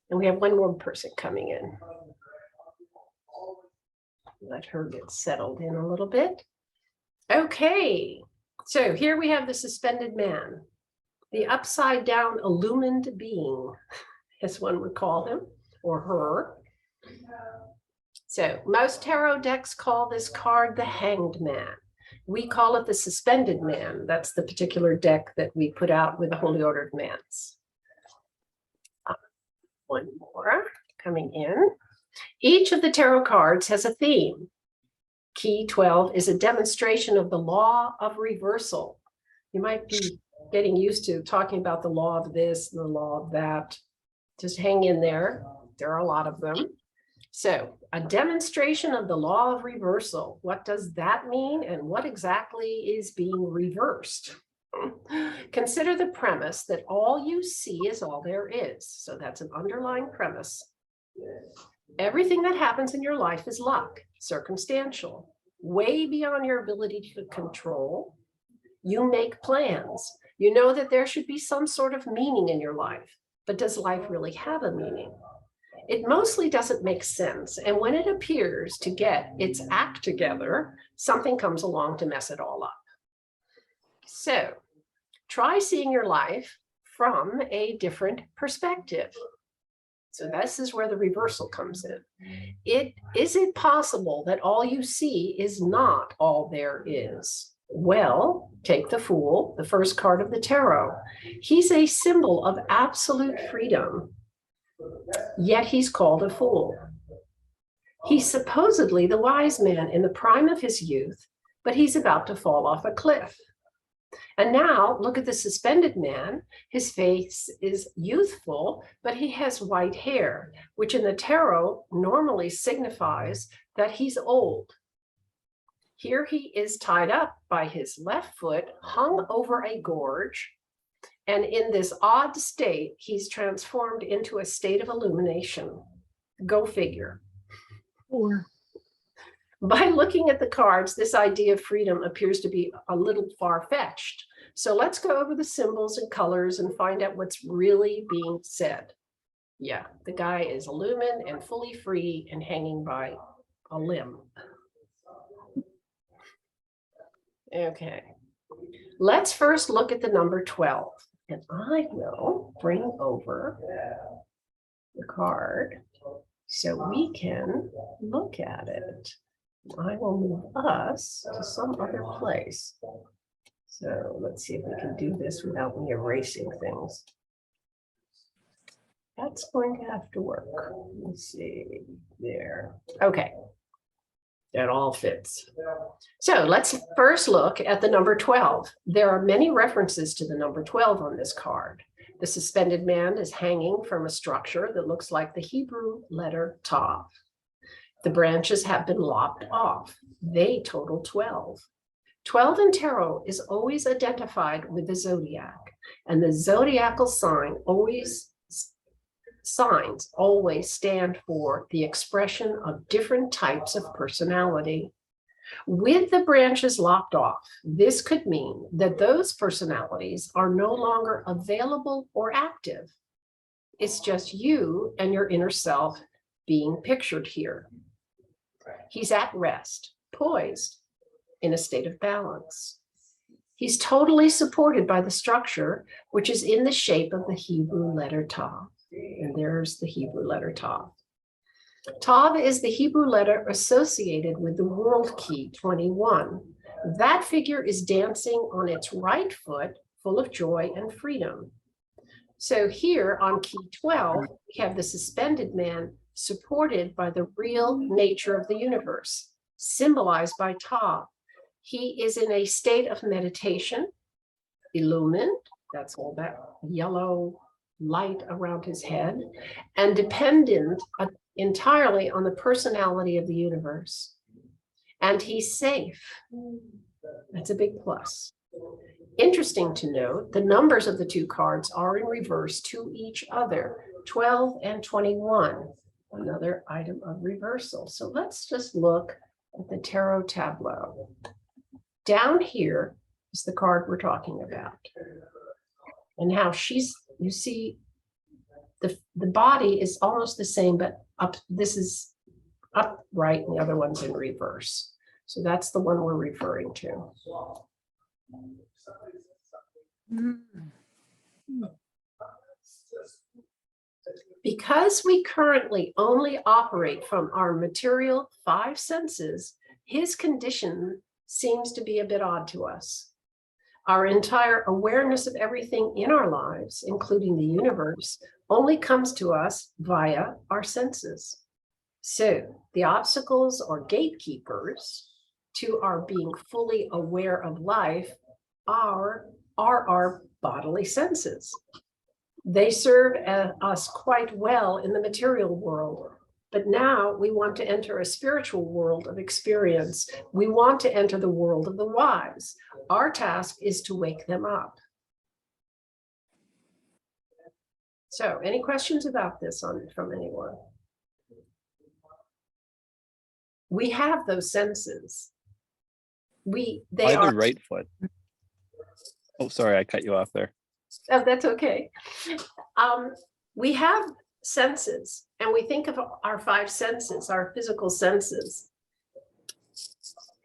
And we have one more person coming in. Let her get settled in a little bit. Okay, so here we have the suspended man, the upside down illumined being, as one would call him or her. So most tarot decks call this card the Hanged Man. We call it the Suspended Man. That's the particular deck that we put out with the Holy Order of Mans. One more coming in. Each of the tarot cards has a theme. Key 12 is a demonstration of the law of reversal. You might be getting used to talking about the law of this and the law of that. Just hang in there. There are a lot of them. So, a demonstration of the law of reversal. What does that mean, and what exactly is being reversed? Consider the premise that all you see is all there is. So that's an underlying premise. Everything that happens in your life is luck, circumstantial, way beyond your ability to control. You make plans. You know that there should be some sort of meaning in your life, but does life really have a meaning? It mostly doesn't make sense. And when it appears to get its act together, something comes along to mess it all up. So try seeing your life from a different perspective. So this is where the reversal comes in. Is it possible that all you see is not all there is? Well, take the Fool, the first card of the tarot. He's a symbol of absolute freedom, yet he's called a fool. He's supposedly the wise man in the prime of his youth, but he's about to fall off a cliff. And now look at the suspended man. His face is youthful, but he has white hair, which in the tarot normally signifies that he's old. Here he is tied up by his left foot, hung over a gorge. And in this odd state, he's transformed into a state of illumination. Go figure. By looking at the cards, this idea of freedom appears to be a little far-fetched. So let's go over the symbols and colors and find out what's really being said. Yeah, the guy is illumined and fully free and hanging by a limb. Okay, let's first look at the number 12. And I will bring over the card so we can look at it. I will move us to some other place. So let's see if we can do this without me erasing things. That's going to have to work. Let's see there. Okay. That all fits. So let's first look at the number 12. There are many references to the number 12 on this card. The suspended man is hanging from a structure that looks like the Hebrew letter Tav. The branches have been lopped off. They total 12. 12 in tarot is always identified with the zodiac, and the zodiacal signs always stand for the expression of different types of personality. With the branches lopped off, this could mean that those personalities are no longer available or active. It's just you and your inner self being pictured here. He's at rest, poised, in a state of balance. He's totally supported by the structure, which is in the shape of the Hebrew letter Tav. And there's the Hebrew letter Tav. Tav is the Hebrew letter associated with the world key 21. That figure is dancing on its right foot, full of joy and freedom. So here on key 12, we have the suspended man supported by the real nature of the universe, symbolized by Tav. He is in a state of meditation, illumined, that's all that yellow light around his head, and dependent entirely on the personality of the universe. And he's safe. That's a big plus. Interesting to note, the numbers of the two cards are in reverse to each other, 12 and 21, another item of reversal. So let's just look at the tarot tableau. Down here is the card we're talking about. And how you see The body is almost the same, but up, this is upright and the other one's in reverse. So that's the one we're referring to. Because we currently only operate from our material 5 senses, his condition seems to be a bit odd to us. Our entire awareness of everything in our lives, including the universe, only comes to us via our senses. So the obstacles or gatekeepers to our being fully aware of life are our bodily senses. They serve us quite well in the material world, but now we want to enter a spiritual world of experience. We want to enter the world of the wise. Our task is to wake them up. So, any questions about this from anyone? We have those senses. They are the right foot. Oh, sorry, I cut you off there. Oh, that's okay. We have senses, and we think of our 5 senses, our physical senses.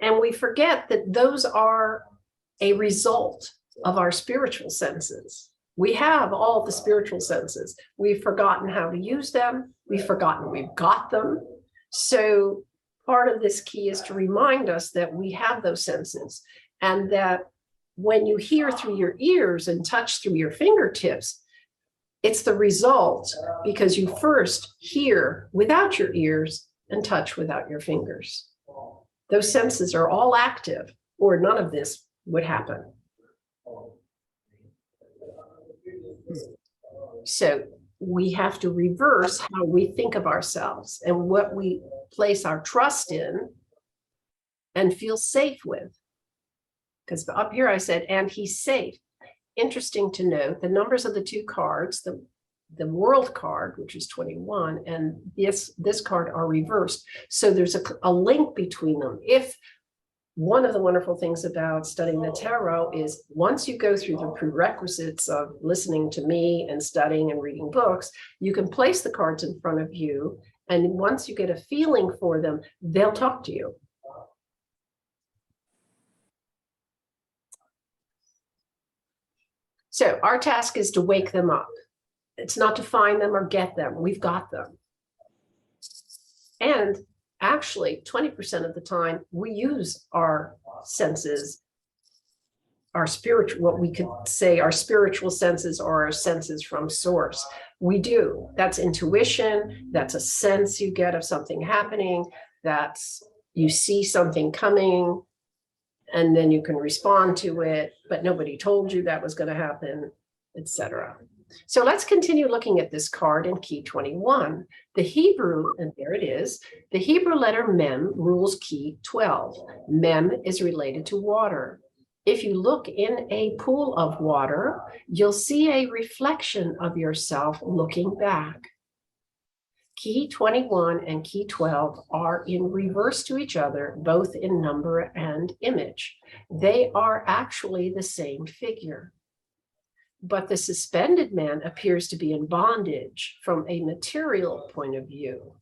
And we forget that those are a result of our spiritual senses. We have all the spiritual senses. We've forgotten how to use them. We've forgotten we've got them. So part of this key is to remind us that we have those senses, and that when you hear through your ears and touch through your fingertips, it's the result because you first hear without your ears and touch without your fingers. Those senses are all active, or none of this would happen. So we have to reverse how we think of ourselves and what we place our trust in and feel safe with. Because up here I said, and he's safe. Interesting to note, the numbers of the 2 cards, the world card, which is 21, and this card are reversed. So there's a link between them. If one of the wonderful things about studying the tarot is once you go through the prerequisites of listening to me and studying and reading books, you can place the cards in front of you. And once you get a feeling for them, they'll talk to you. So our task is to wake them up. It's not to find them or get them. We've got them. And actually, 20% of the time, we use our senses, our spiritual, what we could say our spiritual senses or our senses from source. We do. That's intuition. That's a sense you get of something happening. That's you see something coming, and then you can respond to it, but nobody told you that was going to happen, etc. So let's continue looking at this card in key 21. The Hebrew, and there it is, the Hebrew letter mem rules key 12. Mem is related to water. If you look in a pool of water, you'll see a reflection of yourself looking back. Key 21 and key 12 are in reverse to each other, both in number and image. They are actually the same figure. But the suspended man appears to be in bondage from a material point of view.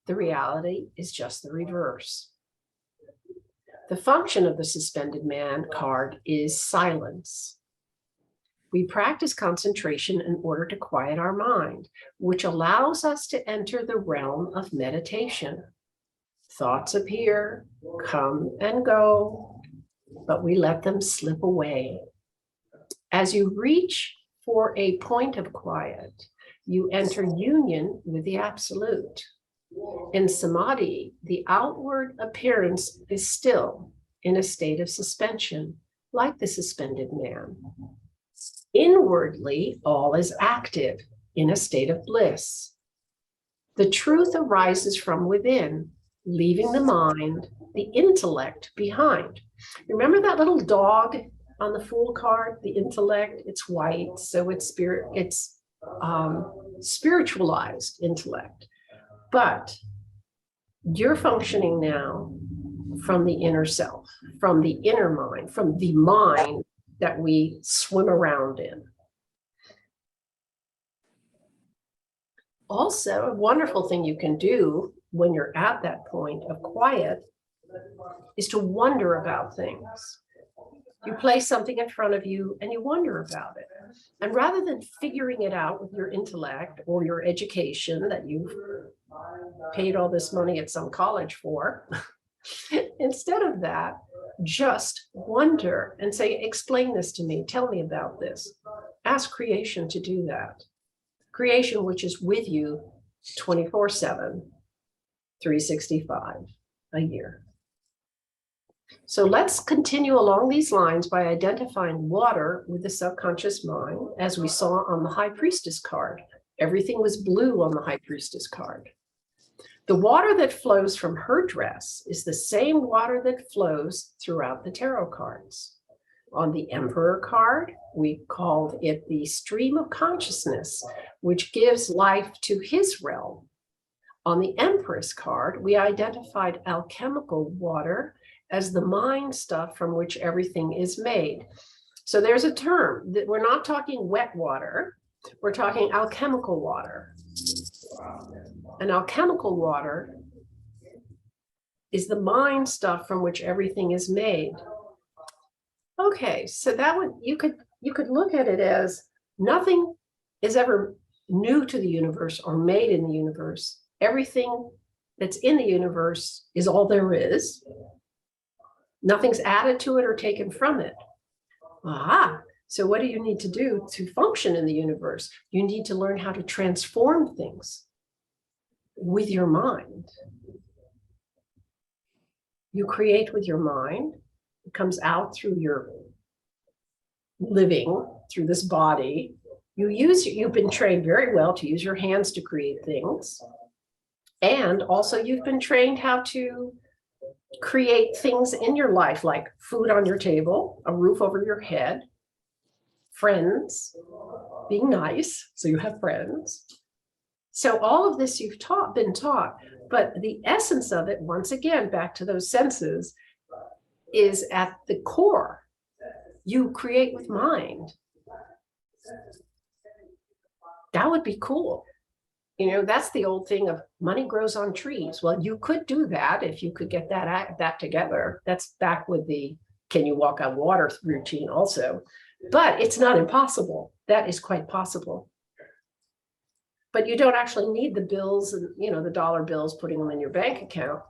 The reality is just the reverse. The function of the suspended man card is silence. We practice concentration in order to quiet our mind, which allows us to enter the realm of meditation. Thoughts appear, come and go, but we let them slip away. As you reach for a point of quiet, you enter union with the absolute. In samadhi, the outward appearance is still in a state of suspension, like the suspended man. Inwardly, all is active in a state of bliss. The truth arises from within, leaving the mind, the intellect behind. Remember that little dog on the Fool card, the intellect? It's white, so it's spiritualized intellect. But you're functioning now from the inner self, from the inner mind, from the mind that we swim around in. Also, a wonderful thing you can do when you're at that point of quiet is to wonder about things. You place something in front of you and you wonder about it. And rather than figuring it out with your intellect or your education that you've paid all this money at some college for, instead of that, just wonder and say, explain this to me, tell me about this. Ask creation to do that. Creation, which is with you 24/7, 365 a year. So let's continue along these lines by identifying water with the subconscious mind, as we saw on the High Priestess card. Everything was blue on the High Priestess card. The water that flows from her dress is the same water that flows throughout the tarot cards. On the Emperor card, we called it the stream of consciousness, which gives life to his realm. On the Empress card, we identified alchemical water as the mind stuff from which everything is made. So there's a term that we're not talking wet water, we're talking alchemical water. And alchemical water is the mind stuff from which everything is made. Okay, so that would, you could look at it as nothing is ever new to the universe or made in the universe. Everything that's in the universe is all there is. Nothing's added to it or taken from it. Aha. So what do you need to do to function in the universe? You need to learn how to transform things with your mind. You create with your mind. It comes out through your living, through this body. You've been trained very well to use your hands to create things. And also you've been trained how to create things in your life, like food on your table, a roof over your head, friends, being nice, so you have friends. So all of this you've been taught, but the essence of it, once again, back to those senses, is at the core. You create with mind. That would be cool. You know, that's the old thing of money grows on trees. Well, you could do that if you could get that together. That's back with the can you walk on water routine also. But it's not impossible. That is quite possible. But you don't actually need the bills and, you know, the dollar bills, putting them in your bank account.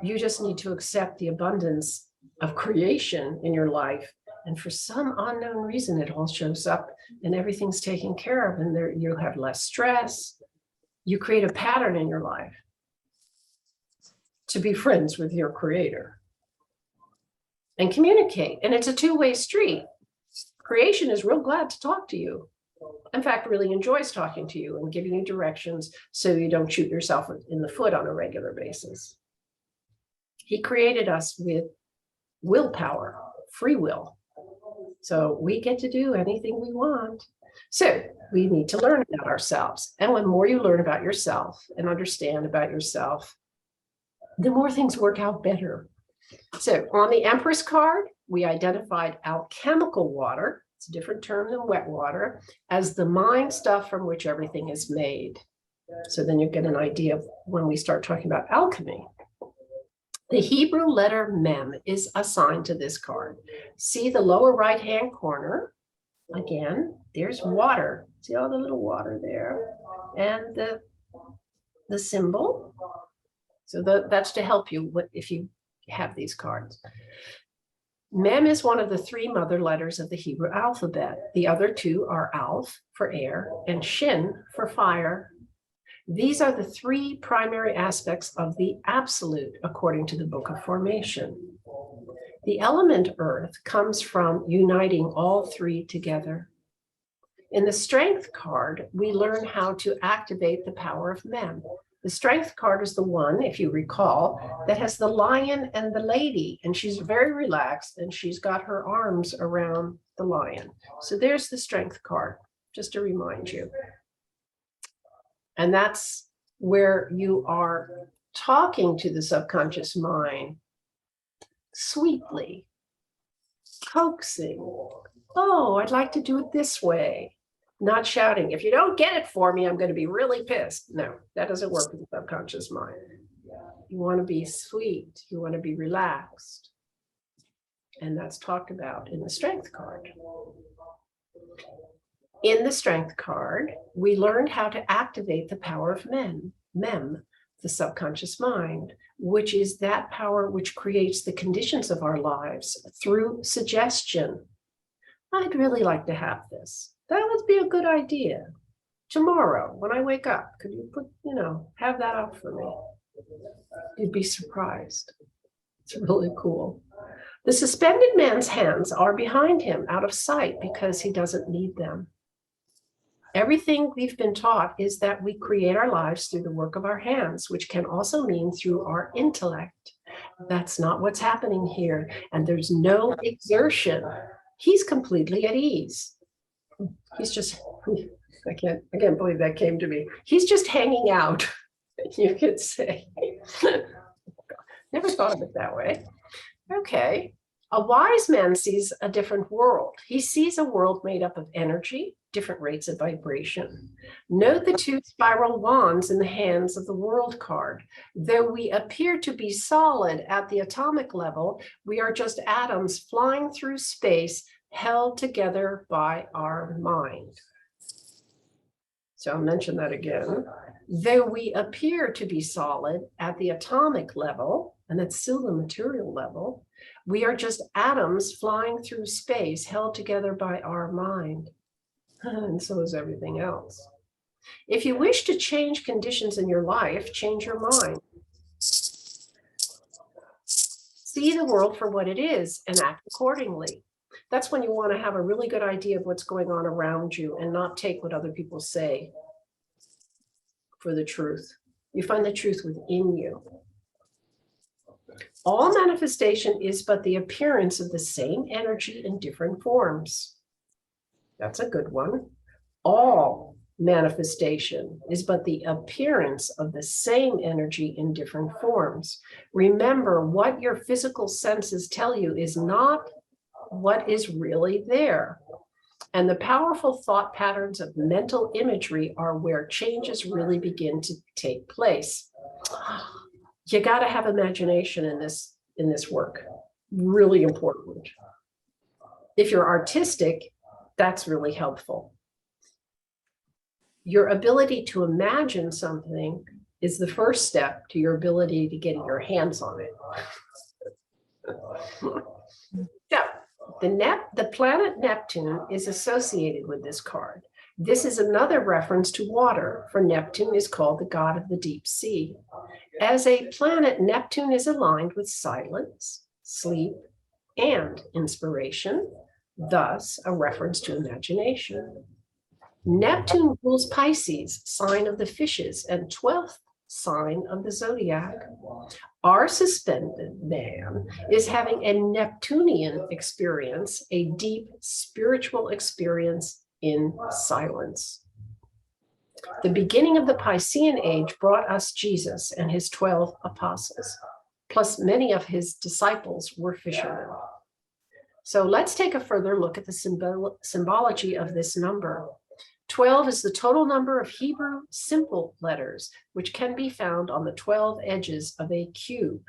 You just need to accept the abundance of creation in your life. And for some unknown reason, it all shows up and everything's taken care of, and there you have less stress. You create a pattern in your life to be friends with your creator and communicate. And it's a two-way street. Creation is real glad to talk to you. In fact, really enjoys talking to you and giving you directions so you don't shoot yourself in the foot on a regular basis. He created us with willpower, free will. So we get to do anything we want. So we need to learn about ourselves. And the more you learn about yourself and understand about yourself, the more things work out better. So on the Empress card, we identified alchemical water, it's a different term than wet water, as the mind stuff from which everything is made. So then you get an idea of when we start talking about alchemy. The Hebrew letter Mem is assigned to this card. See the lower right-hand corner. Again, there's water. See all the little water there? And the symbol. So that's to help you if you have these cards. Mem is one of the three mother letters of the Hebrew alphabet. The other two are Aleph for air and Shin for fire. These are the three primary aspects of the absolute, according to the Book of Formation. The element earth comes from uniting all three together. In the strength card, we learn how to activate the power of Mem. The strength card is the one, if you recall, that has the lion and the lady, and she's very relaxed and she's got her arms around the lion. So there's the strength card, just to remind you. And that's where you are talking to the subconscious mind sweetly, coaxing. Oh, I'd like to do it this way. not shouting, if you don't get it for me, I'm going to be really pissed. No, that doesn't work with the subconscious mind. You want to be sweet. You want to be relaxed. And that's talked about in the strength card. In the strength card, we learned how to activate the power of mem, the subconscious mind, which is that power which creates the conditions of our lives through suggestion. I'd really like to have this. That would be a good idea. Tomorrow, when I wake up, could you put, have that up for me? You'd be surprised. It's really cool. The suspended man's hands are behind him, out of sight, because he doesn't need them. Everything we've been taught is that we create our lives through the work of our hands, which can also mean through our intellect. That's not what's happening here. And there's no exertion. He's completely at ease. He's just, I can't believe that came to me. He's just hanging out, you could say. Never thought of it that way. Okay. A wise man sees a different world. He sees a world made up of energy, different rates of vibration. Note the two spiral wands in the hands of the world card. Though we appear to be solid at the atomic level, we are just atoms flying through space, held together by our mind. So I'll mention that again. Though we appear to be solid at the atomic level, and that's still the material level, we are just atoms flying through space, held together by our mind. And so is everything else. If you wish to change conditions in your life, change your mind. See the world for what it is and act accordingly. That's when you want to have a really good idea of what's going on around you and not take what other people say for the truth. You find the truth within you. All manifestation is but the appearance of the same energy in different forms. That's a good one. All manifestation is but the appearance of the same energy in different forms. Remember, what your physical senses tell you is not what is really there. And the powerful thought patterns of mental imagery are where changes really begin to take place. You got to have imagination in this work. Really important. If you're artistic, that's really helpful. Your ability to imagine something is the first step to your ability to get your hands on it. So, the planet Neptune is associated with this card. This is another reference to water, for Neptune is called the god of the deep sea. As a planet, Neptune is aligned with silence, sleep, and inspiration, thus a reference to imagination. Neptune rules Pisces, sign of the fishes, and 12th sign of the zodiac. Our suspended man is having a Neptunian experience, a deep spiritual experience in silence. The beginning of the Piscean age brought us Jesus and his 12 apostles, plus many of his disciples were fishermen. So let's take a further look at the symbology of this number. 12 is the total number of Hebrew simple letters, which can be found on the 12 edges of a cube.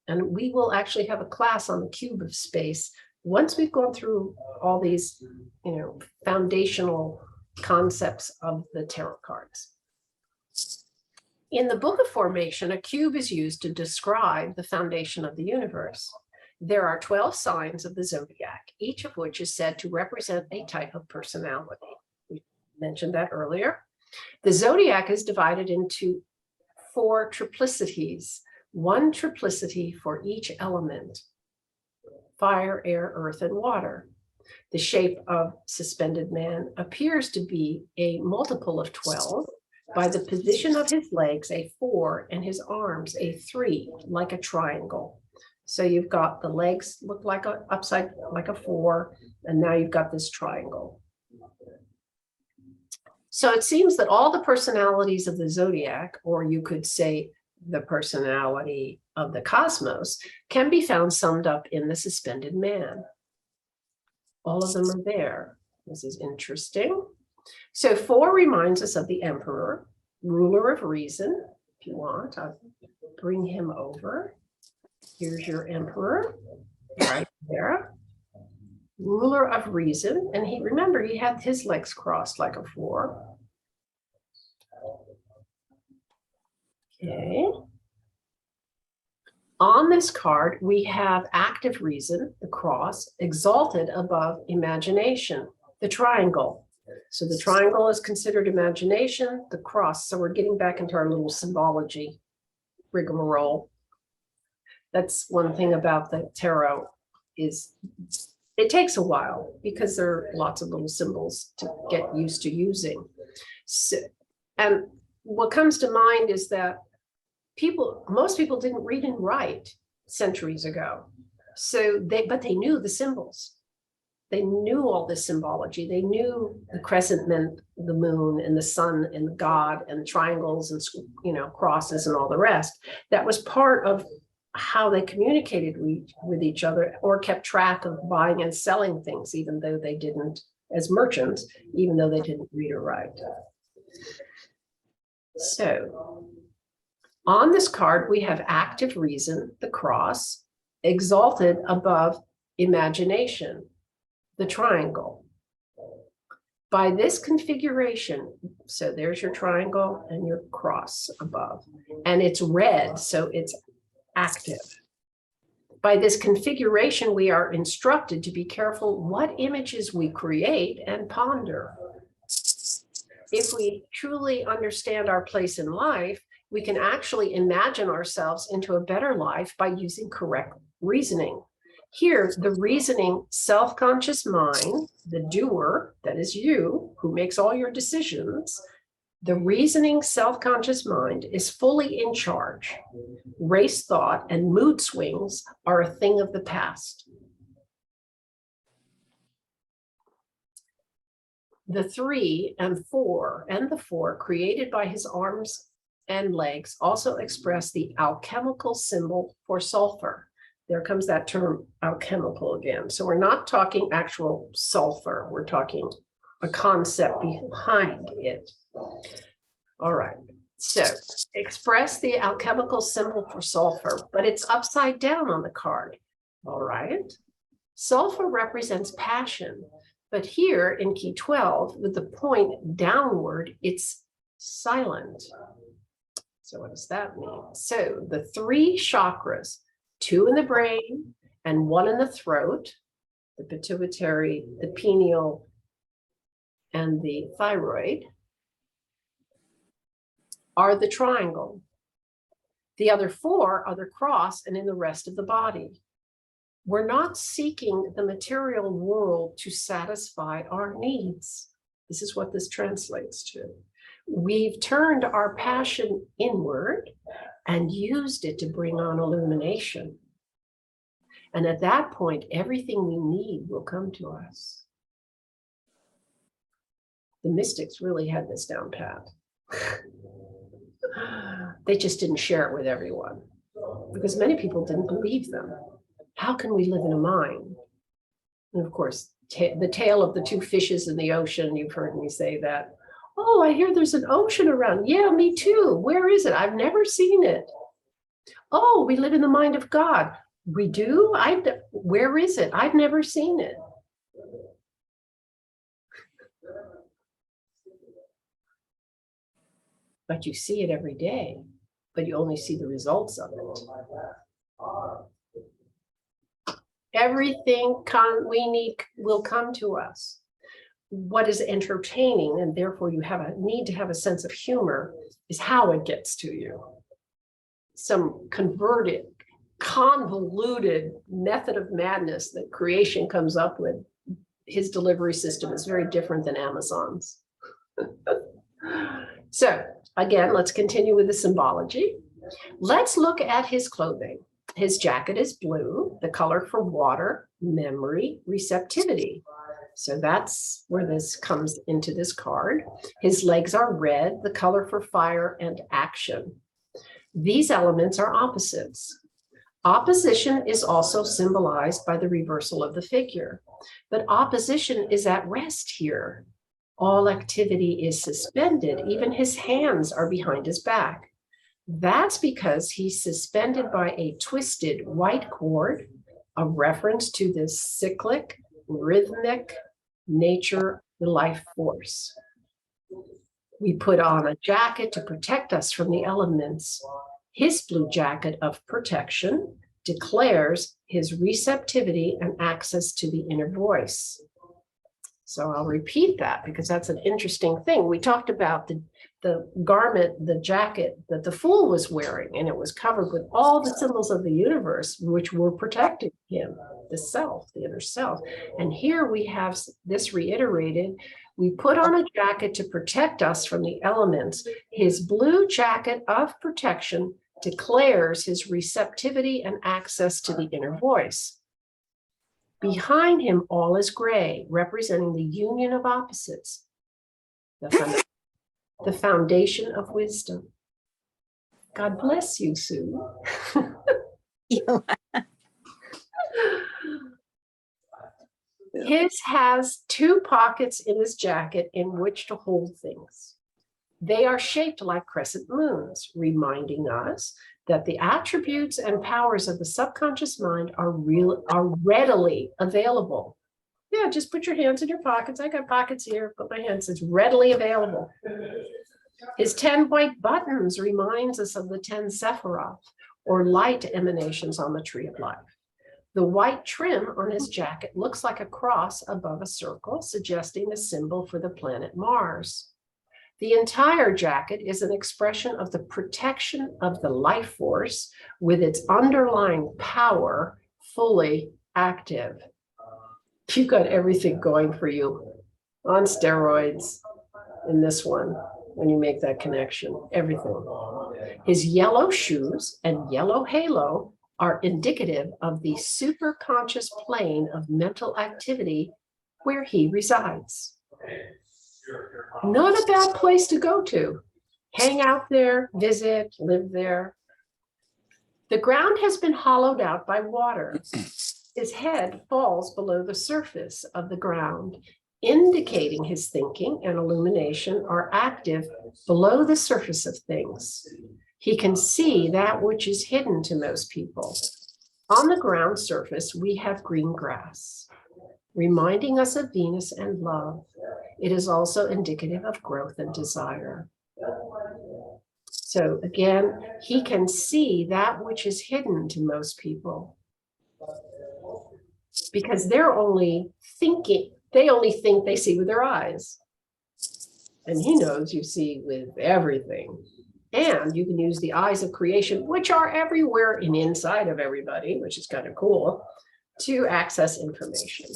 And we will actually have a class on the cube of space once we've gone through all these, foundational concepts of the tarot cards. In the Book of Formation, a cube is used to describe the foundation of the universe. There are 12 signs of the zodiac, each of which is said to represent a type of personality. We mentioned that earlier. The zodiac is divided into 4 triplicities, 1 triplicity for each element: fire, air, earth, and water. The shape of suspended man appears to be a multiple of 12. By the position of his legs, a 4, and his arms, a 3, like a triangle. So you've got the legs look like a upside, like a 4, and now you've got this triangle. So it seems that all the personalities of the zodiac, or you could say the personality of the cosmos, can be found summed up in the suspended man. All of them are there. This is interesting. So 4 reminds us of the emperor, ruler of reason. If you want, I'll bring him over. Here's your emperor right there. Ruler of reason. And remember, he had his legs crossed like a 4. Okay. On this card, we have active reason, the cross, exalted above imagination, the triangle. So the triangle is considered imagination, the cross. So we're getting back into our little symbology rigmarole. That's one thing about the tarot is it takes a while because there are lots of little symbols to get used to using. So, and what comes to mind is that most people didn't read and write centuries ago. But they knew the symbols. They knew all this symbology. They knew the crescent meant the moon and the sun and the god and triangles and, crosses and all the rest. That was part of how they communicated with each other or kept track of buying and selling things, even though they didn't, as merchants, even though they didn't read or write. So on this card, we have active reason, the cross, exalted above imagination, the triangle. By this configuration, so there's your triangle and your cross above, and it's red, so it's active. By this configuration, we are instructed to be careful what images we create and ponder. If we truly understand our place in life, we can actually imagine ourselves into a better life by using correct reasoning. Here, the reasoning self-conscious mind, the doer, that is you, who makes all your decisions, the reasoning self-conscious mind is fully in charge. Race thought and mood swings are a thing of the past. The 3 and 4 and the 4 created by his arms and legs also express the alchemical symbol for sulfur. There comes that term alchemical again. So we're not talking actual sulfur. We're talking a concept behind it. All right. So express the alchemical symbol for sulfur, but it's upside down on the card. All right. Sulfur represents passion, but here in key 12, with the point downward, it's silent. So what does that mean? So the 3 chakras, 2 in the brain and 1 in the throat, the pituitary, the pineal, and the thyroid, are the triangle. The other 4 are the cross and in the rest of the body. We're not seeking the material world to satisfy our needs. This is what this translates to. We've turned our passion inward and used it to bring on illumination. And at that point, everything we need will come to us. The mystics really had this down pat. They just didn't share it with everyone because many people didn't believe them. How can we live in a mind? And of course, the tale of the 2 fishes in the ocean, you've heard me say that. Oh, I hear there's an ocean around. Yeah, me too. Where is it? I've never seen it. Oh, we live in the mind of God. We do? Where is it? I've never seen it. But you see it every day, but you only see the results of it. Everything we need will come to us. What is entertaining, and therefore you need to have a sense of humor, is how it gets to you. Some convoluted method of madness that creation comes up with. His delivery system is very different than Amazon's. So again, let's continue with the symbology. Let's look at his clothing. His jacket is blue, the color for water, memory, receptivity. So that's where this comes into this card. His legs are red, the color for fire and action. These elements are opposites. Opposition is also symbolized by the reversal of the figure, but opposition is at rest here. All activity is suspended. Even his hands are behind his back. That's because he's suspended by a twisted white cord, a reference to the cyclic, rhythmic nature, the life force. We put on a jacket to protect us from the elements. His blue jacket of protection declares his receptivity and access to the inner voice. So I'll repeat that because that's an interesting thing. We talked about the garment, the jacket that the fool was wearing, and it was covered with all the symbols of the universe, which were protecting him, the self, the inner self. And here we have this reiterated. We put on a jacket to protect us from the elements. His blue jacket of protection declares his receptivity and access to the inner voice. Behind him, all is gray, representing the union of opposites, the foundation of wisdom. God bless you, Sue. His has 2 pockets in his jacket in which to hold things. They are shaped like crescent moons, reminding us that the attributes and powers of the subconscious mind are readily available. Yeah, just put your hands in your pockets. I got pockets here, put my hands, it's readily available. His 10 white buttons reminds us of the 10 Sephiroth, or light emanations on the tree of life. The white trim on his jacket looks like a cross above a circle, suggesting the symbol for the planet Mars. The entire jacket is an expression of the protection of the life force with its underlying power fully active. You've got everything going for you on steroids in this one when you make that connection, everything. His yellow shoes and yellow halo are indicative of the superconscious plane of mental activity where he resides. Not a bad place to go to. Hang out there, visit, live there. The ground has been hollowed out by water. His head falls below the surface of the ground, indicating his thinking and illumination are active below the surface of things. He can see that which is hidden to most people. On the ground surface, we have green grass, reminding us of Venus and love. It is also indicative of growth and desire. So again, he can see that which is hidden to most people because they're only thinking, they only think they see with their eyes. And he knows you see with everything. And you can use the eyes of creation, which are everywhere and inside of everybody, which is kind of cool, to access information.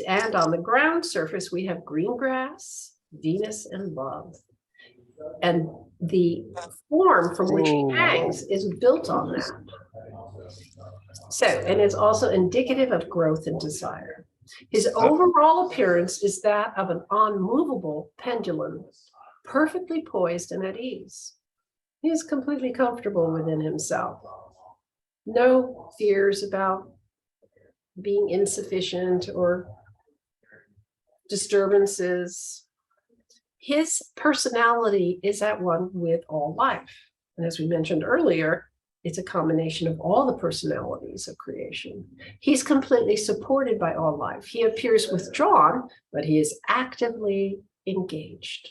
And on the ground surface, we have green grass, Venus, and love. And the form from which he hangs is built on that. So, and it's also indicative of growth and desire. His overall appearance is that of an unmovable pendulum, perfectly poised and at ease. He is completely comfortable within himself. No fears about being insufficient or disturbances. His personality is at one with all life. And as we mentioned earlier, it's a combination of all the personalities of creation. He's completely supported by all life. He appears withdrawn, but he is actively engaged.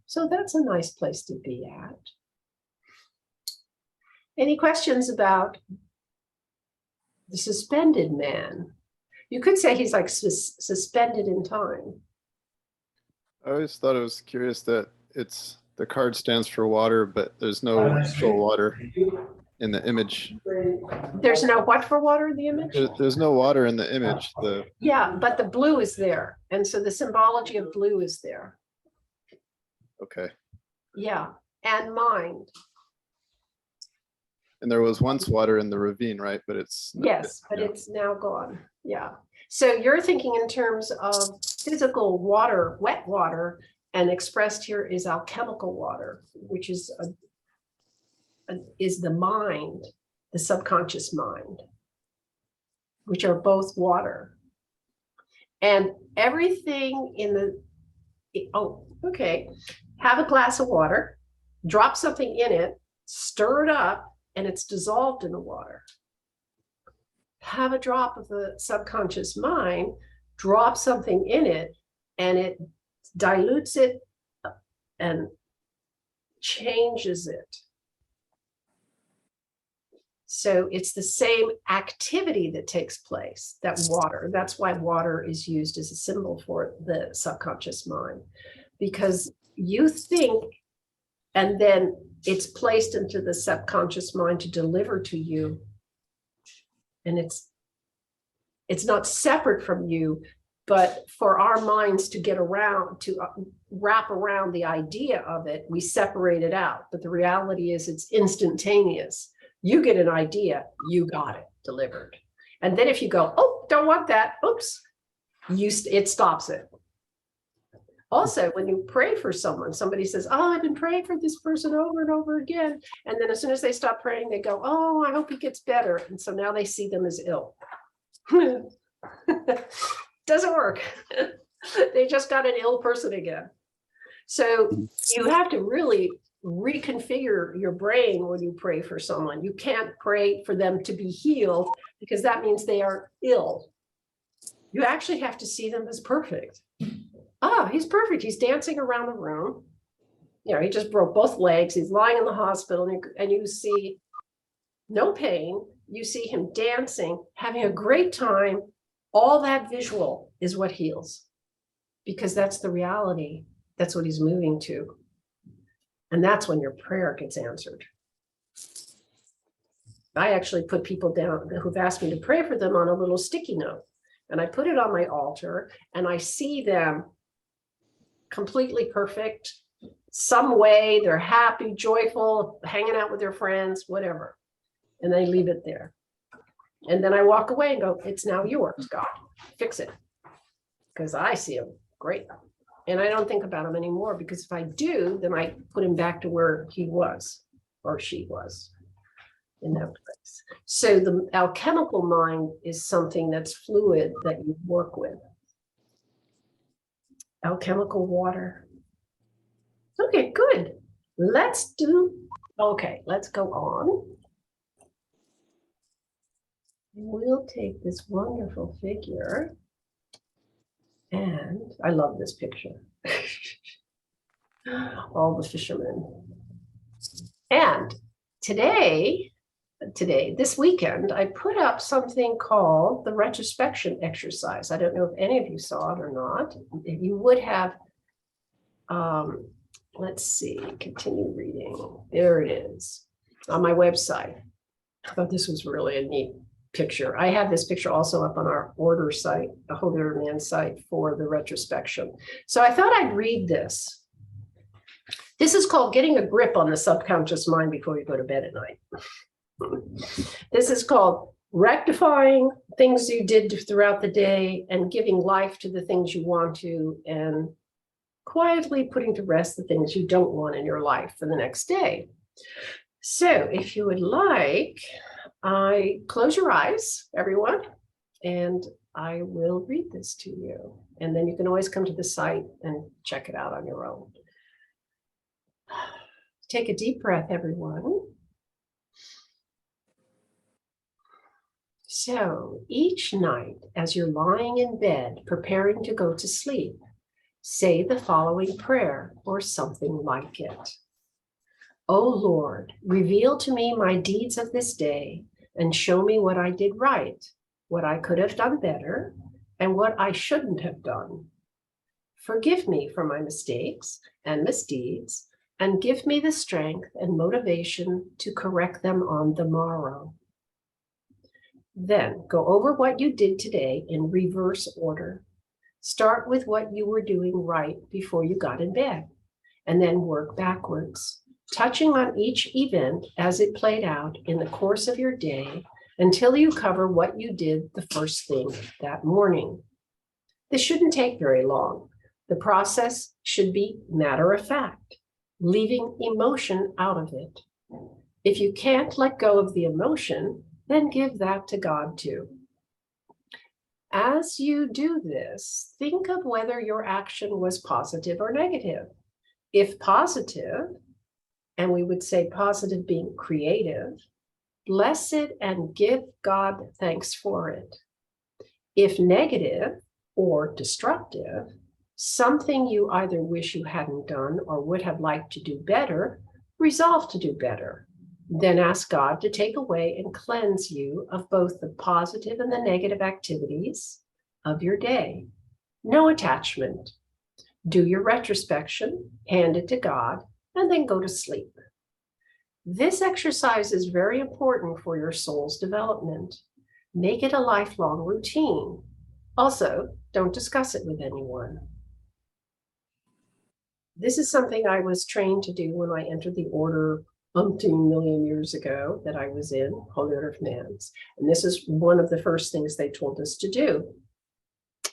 So that's a nice place to be at. Any questions about the suspended man? You could say he's like suspended in time. I always thought it was curious that the card stands for water, but there's no actual water in the image. There's no what for water in the image? There's no water in the image. Yeah, but the blue is there. And so the symbology of blue is there. Okay. Yeah, and mind. And there was once water in the ravine, right? But it's yes, but it's now gone. Yeah. So you're thinking in terms of physical water, wet water, and expressed here is alchemical water, which is the mind, the subconscious mind, which are both water. And everything in oh, okay. Have a glass of water, drop something in it, stir it up, and it's dissolved in the water. Have a drop of the subconscious mind, drop something in it, and it dilutes it and changes it. So it's the same activity that takes place, that water. That's why water is used as a symbol for the subconscious mind, because you think, and then it's placed into the subconscious mind to deliver to you. And it's not separate from you, but for our minds to get around, to wrap around the idea of it, we separate it out. But the reality is it's instantaneous. You get an idea, you got it delivered. And then if you go, oh, don't want that, oops, it stops it. Also, when you pray for someone, somebody says, oh, I've been praying for this person over and over again. And then as soon as they stop praying, they go, oh, I hope he gets better. And so now they see them as ill. Doesn't work. They just got an ill person again. So you have to really reconfigure your brain when you pray for someone. You can't pray for them to be healed because that means they are ill. You actually have to see them as perfect. Ah, he's perfect. He's dancing around the room. You know, he just broke both legs. He's lying in the hospital, and you see no pain. You see him dancing, having a great time. All that visual is what heals, because that's the reality. That's what he's moving to. And that's when your prayer gets answered. I actually put people down who've asked me to pray for them on a little sticky note. And I put it on my altar, and I see them completely perfect. Some way they're happy, joyful, hanging out with their friends, whatever. And they leave it there. And then I walk away and go, it's now yours, God, fix it. Because I see him great. And I don't think about him anymore, because if I do, then I put him back to where he was or she was in that place. So the alchemical mind is something that's fluid that you work with. Alchemical water. Okay, good. Let's go on. We'll take this wonderful figure. And I love this picture. All the fishermen. And this weekend, I put up something called the retrospection exercise. I don't know if any of you saw it or not. If you would have, let's see, continue reading. There it is on my website. I thought this was really a neat picture. I have this picture also up on our order site, the Holy Order Man site, for the retrospection. So I thought I'd read this. This is called Getting a Grip on the Subconscious Mind Before You Go to Bed at Night. This is called Rectifying Things You Did Throughout the Day and Giving Life to the Things You Want to, and quietly putting to rest the things you don't want in your life for the next day. So if you would like, close your eyes, everyone, and I will read this to you. And then you can always come to the site and check it out on your own. Take a deep breath, everyone. So each night, as you're lying in bed, preparing to go to sleep, say the following prayer or something like it. O Lord, reveal to me my deeds of this day and show me what I did right, what I could have done better, and what I shouldn't have done. Forgive me for my mistakes and misdeeds, and give me the strength and motivation to correct them on the morrow. Then go over what you did today in reverse order. Start with what you were doing right before you got in bed, and then work backwards, touching on each event as it played out in the course of your day until you cover what you did the first thing that morning. This shouldn't take very long. The process should be matter of fact, leaving emotion out of it. If you can't let go of the emotion, then give that to God too. As you do this, think of whether your action was positive or negative. If positive, and we would say positive being creative, bless it and give God thanks for it. If negative or destructive, something you either wish you hadn't done or would have liked to do better, resolve to do better. Then ask God to take away and cleanse you of both the positive and the negative activities of your day. No attachment. Do your retrospection, hand it to God, and then go to sleep. This exercise is very important for your soul's development. Make it a lifelong routine. Also, don't discuss it with anyone. This is something I was trained to do when I entered the order umpteen million years ago that I was in, Holy Order of Nuns. And this is one of the first things they told us to do.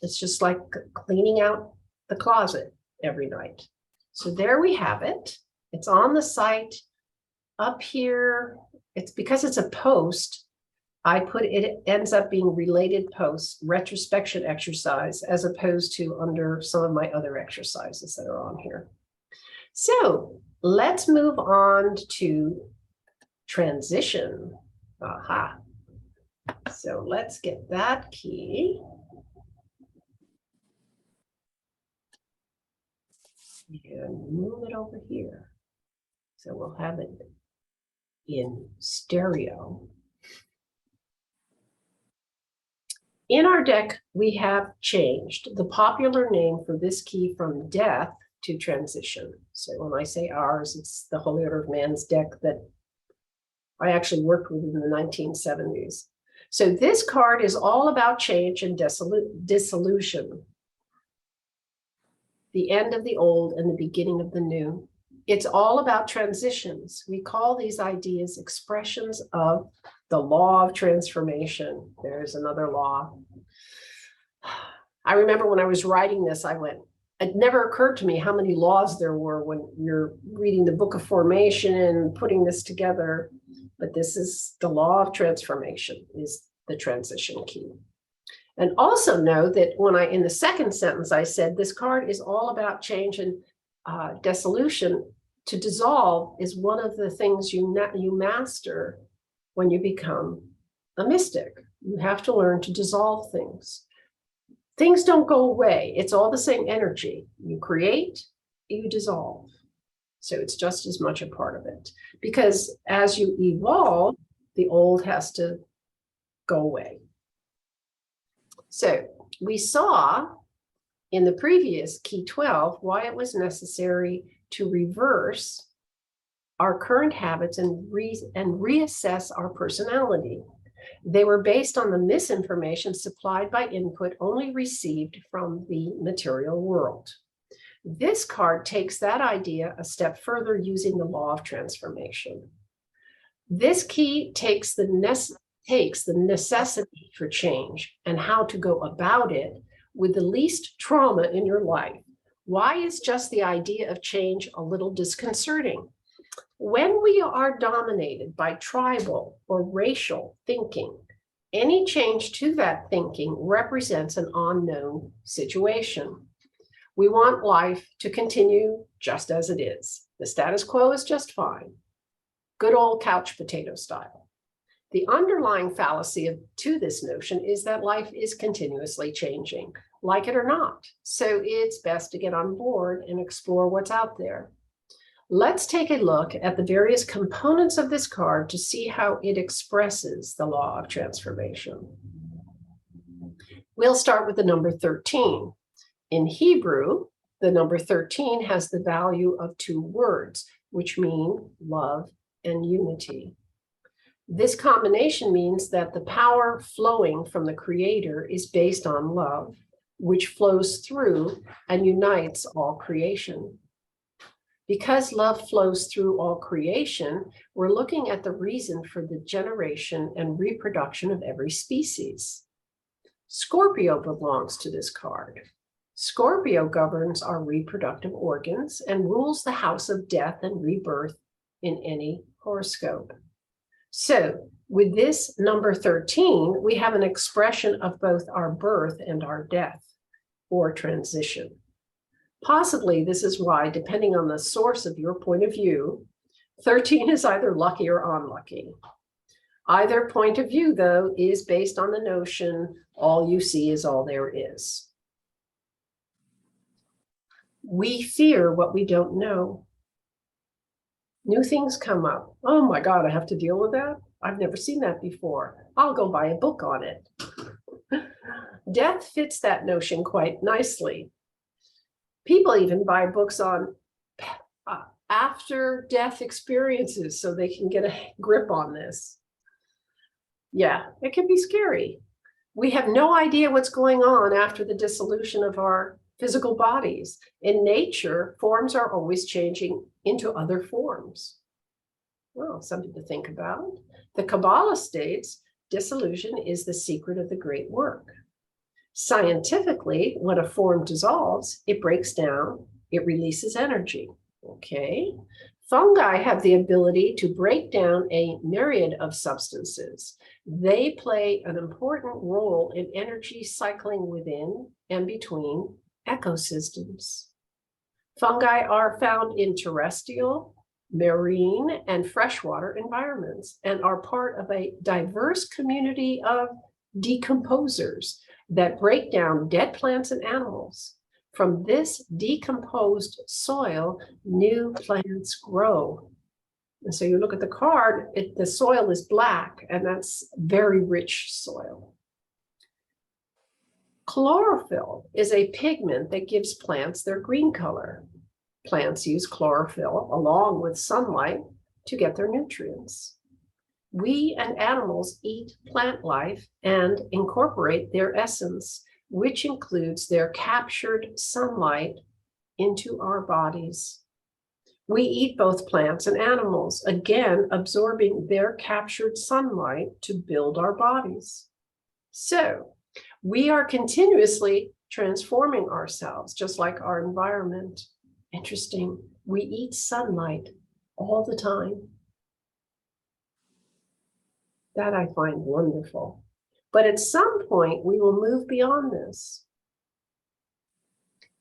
It's just like cleaning out the closet every night. So there we have it. It's on the site up here. It's because it's a post. I put it, it ends up being related posts, retrospection exercise, as opposed to under some of my other exercises that are on here. So let's move on to transition. Aha. So let's get that key. And move it over here. So we'll have it in stereo. In our deck, we have changed the popular name for this key from death to transition. So when I say ours, it's the Holy Order of Man's deck that I actually worked with in the 1970s. So this card is all about change and dissolution. The end of the old and the beginning of the new. It's all about transitions. We call these ideas expressions of the law of transformation. There's another law. I remember when I was writing this, it never occurred to me how many laws there were when you're reading the Book of Formation and putting this together. But this is the law of transformation, is the transition key. And also know that when in the second sentence, I said this card is all about change and dissolution. To dissolve is one of the things you master when you become a mystic. You have to learn to dissolve things. Things don't go away. It's all the same energy. You create, you dissolve. So it's just as much a part of it. Because as you evolve, the old has to go away. So we saw in the previous key 12 why it was necessary to reverse our current habits and reassess our personality. They were based on the misinformation supplied by input only received from the material world. This card takes that idea a step further using the law of transformation. This key takes the necessity for change and how to go about it with the least trauma in your life. Why is just the idea of change a little disconcerting? When we are dominated by tribal or racial thinking, any change to that thinking represents an unknown situation. We want life to continue just as it is. The status quo is just fine. Good old couch potato style. The underlying fallacy to this notion is that life is continuously changing, like it or not. So it's best to get on board and explore what's out there. Let's take a look at the various components of this card to see how it expresses the law of transformation. We'll start with the number 13. In Hebrew, the number 13 has the value of 2 words, which mean love and unity. This combination means that the power flowing from the Creator is based on love, which flows through and unites all creation. Because love flows through all creation, we're looking at the reason for the generation and reproduction of every species. Scorpio belongs to this card. Scorpio governs our reproductive organs and rules the house of death and rebirth in any horoscope. So with this number 13, we have an expression of both our birth and our death or transition. Possibly this is why, depending on the source of your point of view, 13 is either lucky or unlucky. Either point of view, though, is based on the notion all you see is all there is. We fear what we don't know. New things come up. Oh my God, I have to deal with that? I've never seen that before. I'll go buy a book on it. Death fits that notion quite nicely. People even buy books on after-death experiences so they can get a grip on this. Yeah, it can be scary. We have no idea what's going on after the dissolution of our physical bodies. In nature, forms are always changing into other forms. Well, something to think about. The Kabbalah states dissolution is the secret of the great work. Scientifically, when a form dissolves, it breaks down, it releases energy. Okay. Fungi have the ability to break down a myriad of substances. They play an important role in energy cycling within and between ecosystems. Fungi are found in terrestrial, marine, and freshwater environments and are part of a diverse community of decomposers that break down dead plants and animals. From this decomposed soil, new plants grow. And so you look at the card, the soil is black, and that's very rich soil. Chlorophyll is a pigment that gives plants their green color. Plants use chlorophyll along with sunlight to get their nutrients. We and animals eat plant life and incorporate their essence, which includes their captured sunlight, into our bodies. We eat both plants and animals, again absorbing their captured sunlight to build our bodies. So we are continuously transforming ourselves, just like our environment. Interesting. We eat sunlight all the time. That I find wonderful. But at some point, we will move beyond this.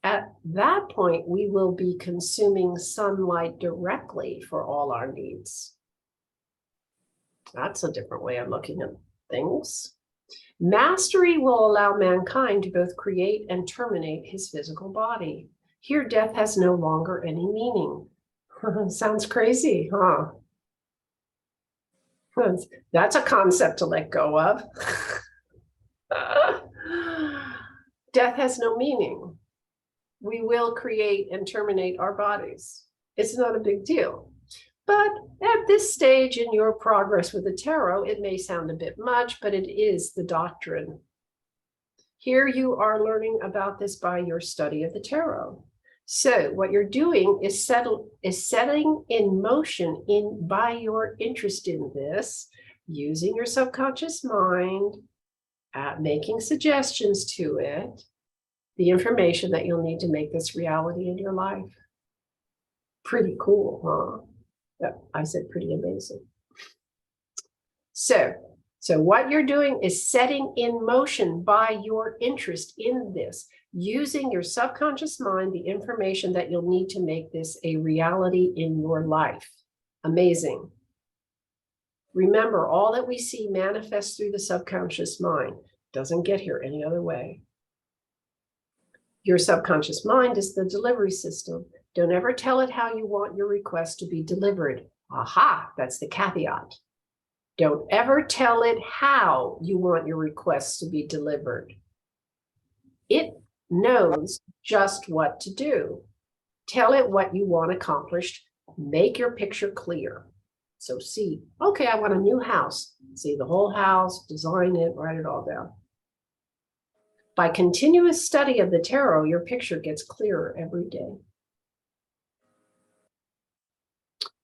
At that point, we will be consuming sunlight directly for all our needs. That's a different way of looking at things. Mastery will allow mankind to both create and terminate his physical body. Here, death has no longer any meaning. Sounds crazy, huh? That's a concept to let go of. Death has no meaning. We will create and terminate our bodies. It's not a big deal. But at this stage in your progress with the tarot, it may sound a bit much, but it is the doctrine. Here you are learning about this by your study of the tarot. So what you're doing is setting in motion by your interest in this, using your subconscious mind, making suggestions to it, the information that you'll need to make this reality in your life. Pretty cool, huh? Yeah, I said pretty amazing. So what you're doing is setting in motion by your interest in this, using your subconscious mind, the information that you'll need to make this a reality in your life. Amazing. Remember, all that we see manifests through the subconscious mind. Doesn't get here any other way. Your subconscious mind is the delivery system. Don't ever tell it how you want your request to be delivered. Aha, that's the caveat. Don't ever tell it how you want your requests to be delivered. It knows just what to do. Tell it what you want accomplished. Make your picture clear. So see, okay, I want a new house. See the whole house, design it, write it all down. By continuous study of the tarot, your picture gets clearer every day.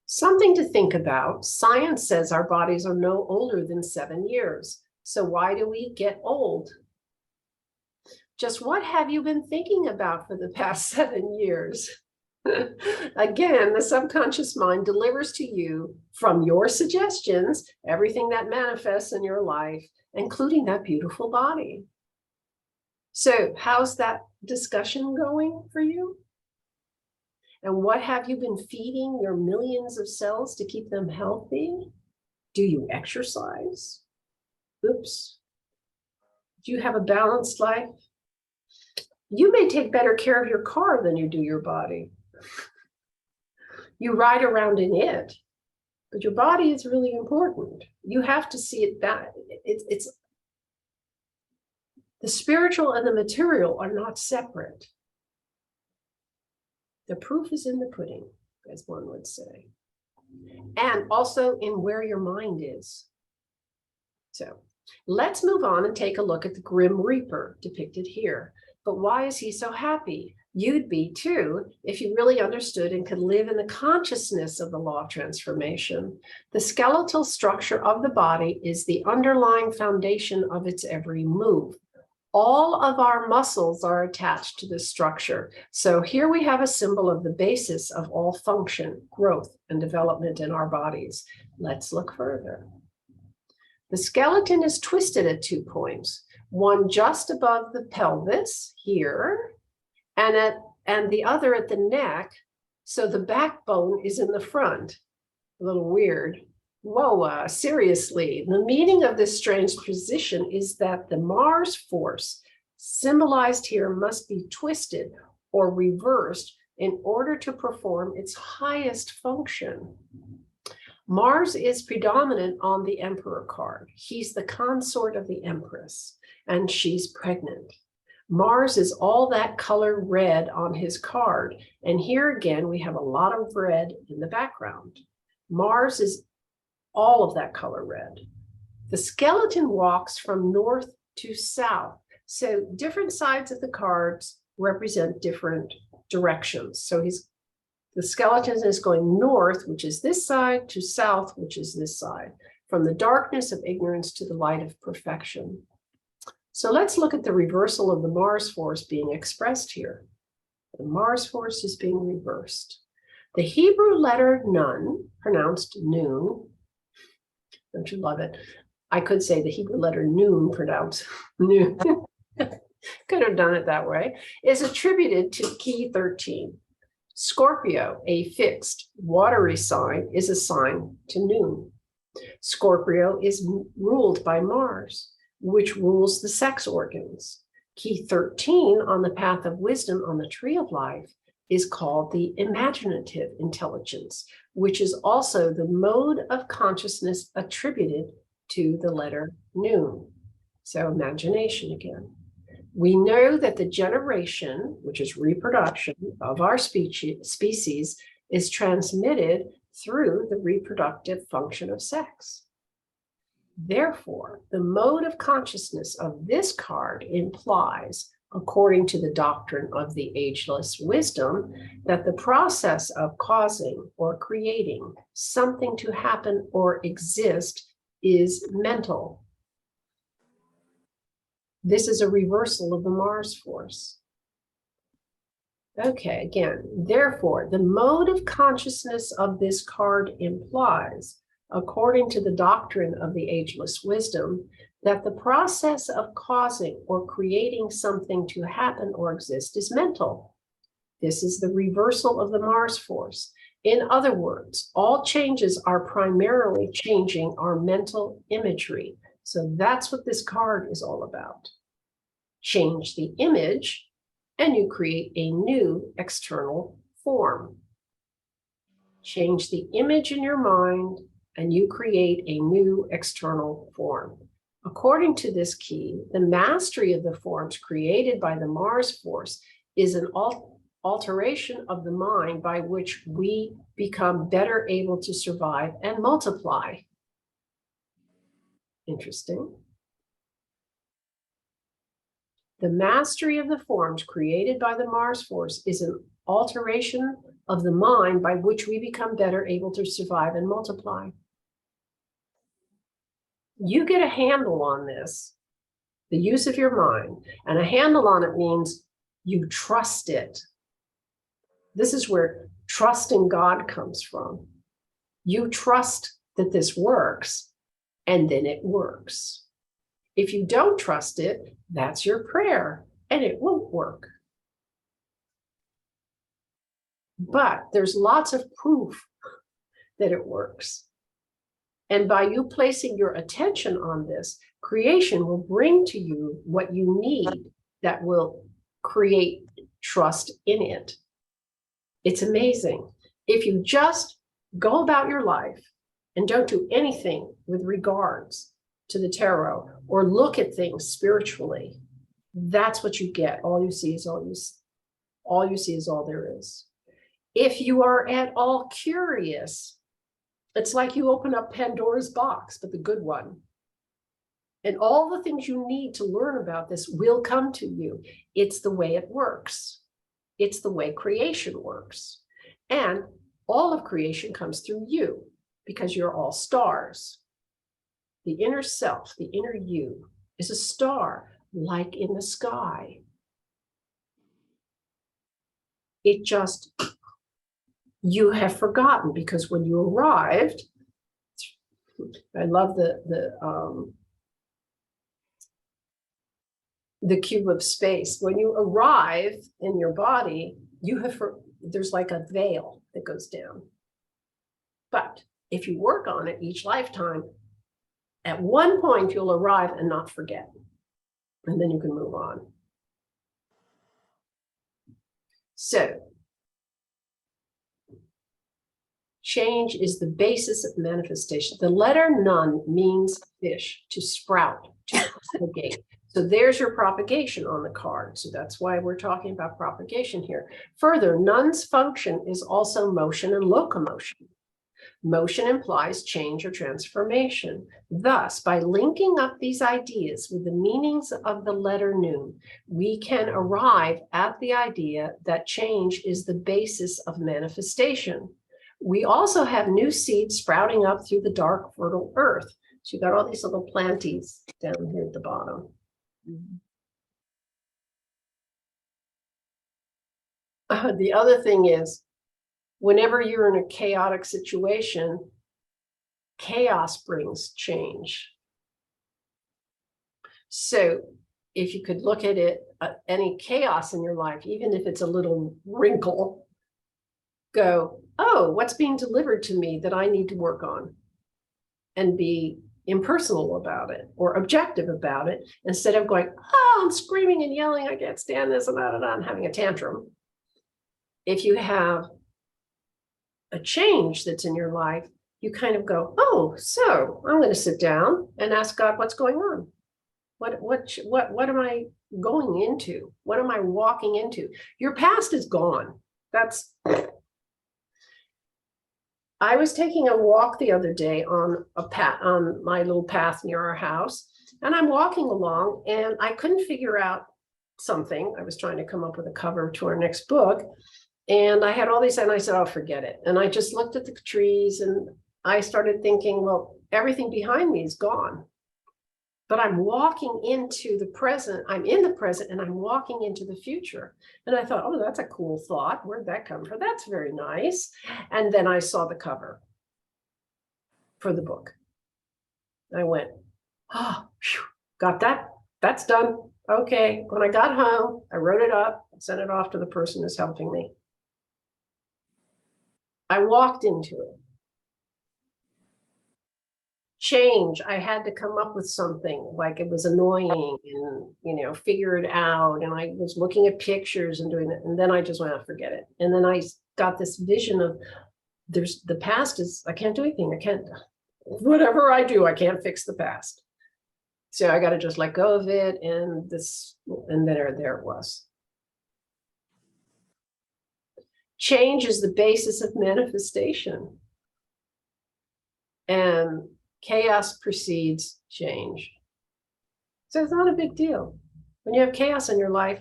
Something to think about. Science says our bodies are no older than 7 years. So why do we get old? Just what have you been thinking about for the past 7 years? Again, the subconscious mind delivers to you from your suggestions everything that manifests in your life, including that beautiful body. So, how's that discussion going for you? And what have you been feeding your millions of cells to keep them healthy? Do you exercise? Oops. Do you have a balanced life? You may take better care of your car than you do your body. You ride around in it, but your body is really important. You have to see it that it's the spiritual and the material are not separate. The proof is in the pudding, as one would say, and also in where your mind is. So let's move on and take a look at the Grim Reaper depicted here. But why is he so happy? You'd be too if you really understood and could live in the consciousness of the law of transformation. The skeletal structure of the body is the underlying foundation of its every move. All of our muscles are attached to this structure. So here we have a symbol of the basis of all function, growth, and development in our bodies. Let's look further. The skeleton is twisted at 2 points, one just above the pelvis here, and the other at the neck. So the backbone is in the front. A little weird. Whoa, seriously. The meaning of this strange position is that the Mars force symbolized here must be twisted or reversed in order to perform its highest function. Mars is predominant on the Emperor card. He's the consort of the Empress, and she's pregnant. Mars is all that color red on his card, and here again we have a lot of red in the background. Mars is all of that color red. The skeleton walks from north to south, so different sides of the cards represent different directions. So the skeleton is going north, which is this side, to south, which is this side, from the darkness of ignorance to the light of perfection. So let's look at the reversal of the Mars force being expressed here. The Mars force is being reversed. The Hebrew letter nun, pronounced noon, don't you love it? I could say the Hebrew letter noon, pronounced noon. Could have done it that way, is attributed to key 13. Scorpio, a fixed watery sign, is assigned to noon. Scorpio is ruled by Mars, which rules the sex organs. Key 13 on the path of wisdom on the tree of life is called the imaginative intelligence, which is also the mode of consciousness attributed to the letter noon. So imagination again. We know that the generation, which is reproduction of our species, is transmitted through the reproductive function of sex. Therefore, the mode of consciousness of this card implies, according to the doctrine of the ageless wisdom, that the process of causing or creating something to happen or exist is mental. This is a reversal of the Mars force. Okay, again, therefore, the mode of consciousness of this card implies, according to the doctrine of the ageless wisdom, that the process of causing or creating something to happen or exist is mental. This is the reversal of the Mars force. In other words, all changes are primarily changing our mental imagery. So that's what this card is all about. Change the image, and you create a new external form. Change the image in your mind, and you create a new external form. According to this key, the mastery of the forms created by the Mars force is an alteration of the mind by which we become better able to survive and multiply. Interesting. The mastery of the forms created by the Mars force is an alteration of the mind by which we become better able to survive and multiply. You get a handle on this, the use of your mind, and a handle on it means you trust it. This is where trust in God comes from. You trust that this works, and then it works. If you don't trust it, that's your prayer, and it won't work. But there's lots of proof that it works. And by you placing your attention on this, creation will bring to you what you need that will create trust in it. It's amazing. If you just go about your life and don't do anything with regards to the tarot or look at things spiritually, that's what you get. All you see is all you see is all there is. If you are at all curious, it's like you open up Pandora's box, but the good one. And all the things you need to learn about this will come to you. It's the way it works. It's the way creation works. And all of creation comes through you because you're all stars. The inner self, the inner you, is a star like in the sky. It just, you have forgotten because when you arrived, I love the cube of space. When you arrive in your body, there's like a veil that goes down. But if you work on it each lifetime, at one point you'll arrive and not forget. And then you can move on. So, change is the basis of manifestation. The letter nun means fish, to sprout, to propagate. So there's your propagation on the card. So that's why we're talking about propagation here. Further, nun's function is also motion and locomotion. Motion implies change or transformation. Thus, by linking up these ideas with the meanings of the letter nun, we can arrive at the idea that change is the basis of manifestation. We also have new seeds sprouting up through the dark, fertile earth. So you've got all these little planties down here at the bottom. The other thing is, whenever you're in a chaotic situation, chaos brings change. So if you could look at it, any chaos in your life, even if it's a little wrinkle, go, oh, what's being delivered to me that I need to work on? And be impersonal about it or objective about it, instead of going, oh, I'm screaming and yelling, I can't stand this, and having a tantrum. If you have a change that's in your life, you kind of go, oh, so I'm going to sit down and ask God, what's going on? What am I going into? What am I walking into? Your past is gone. I was taking a walk the other day on my little path near our house, and I'm walking along and I couldn't figure out something. I was trying to come up with a cover to our next book. And I had all these, and I said, oh, forget it. And I just looked at the trees and I started thinking, well, everything behind me is gone. But I'm walking into the present. I'm in the present and I'm walking into the future. And I thought, oh, that's a cool thought. Where'd that come from? That's very nice. And then I saw the cover for the book. I went, oh, phew, got that. That's done. Okay. When I got home, I wrote it up and sent it off to the person who's helping me. I walked into it. Change, I had to come up with something, like it was annoying and, figure it out. And I was looking at pictures and doing it. And then I just went, oh, forget it. And then I got this vision of the past is, I can't do anything. I can't, whatever I do, I can't fix the past. So I got to just let go of it. And then there it was. Change is the basis of manifestation. And chaos precedes change. So it's not a big deal. When you have chaos in your life,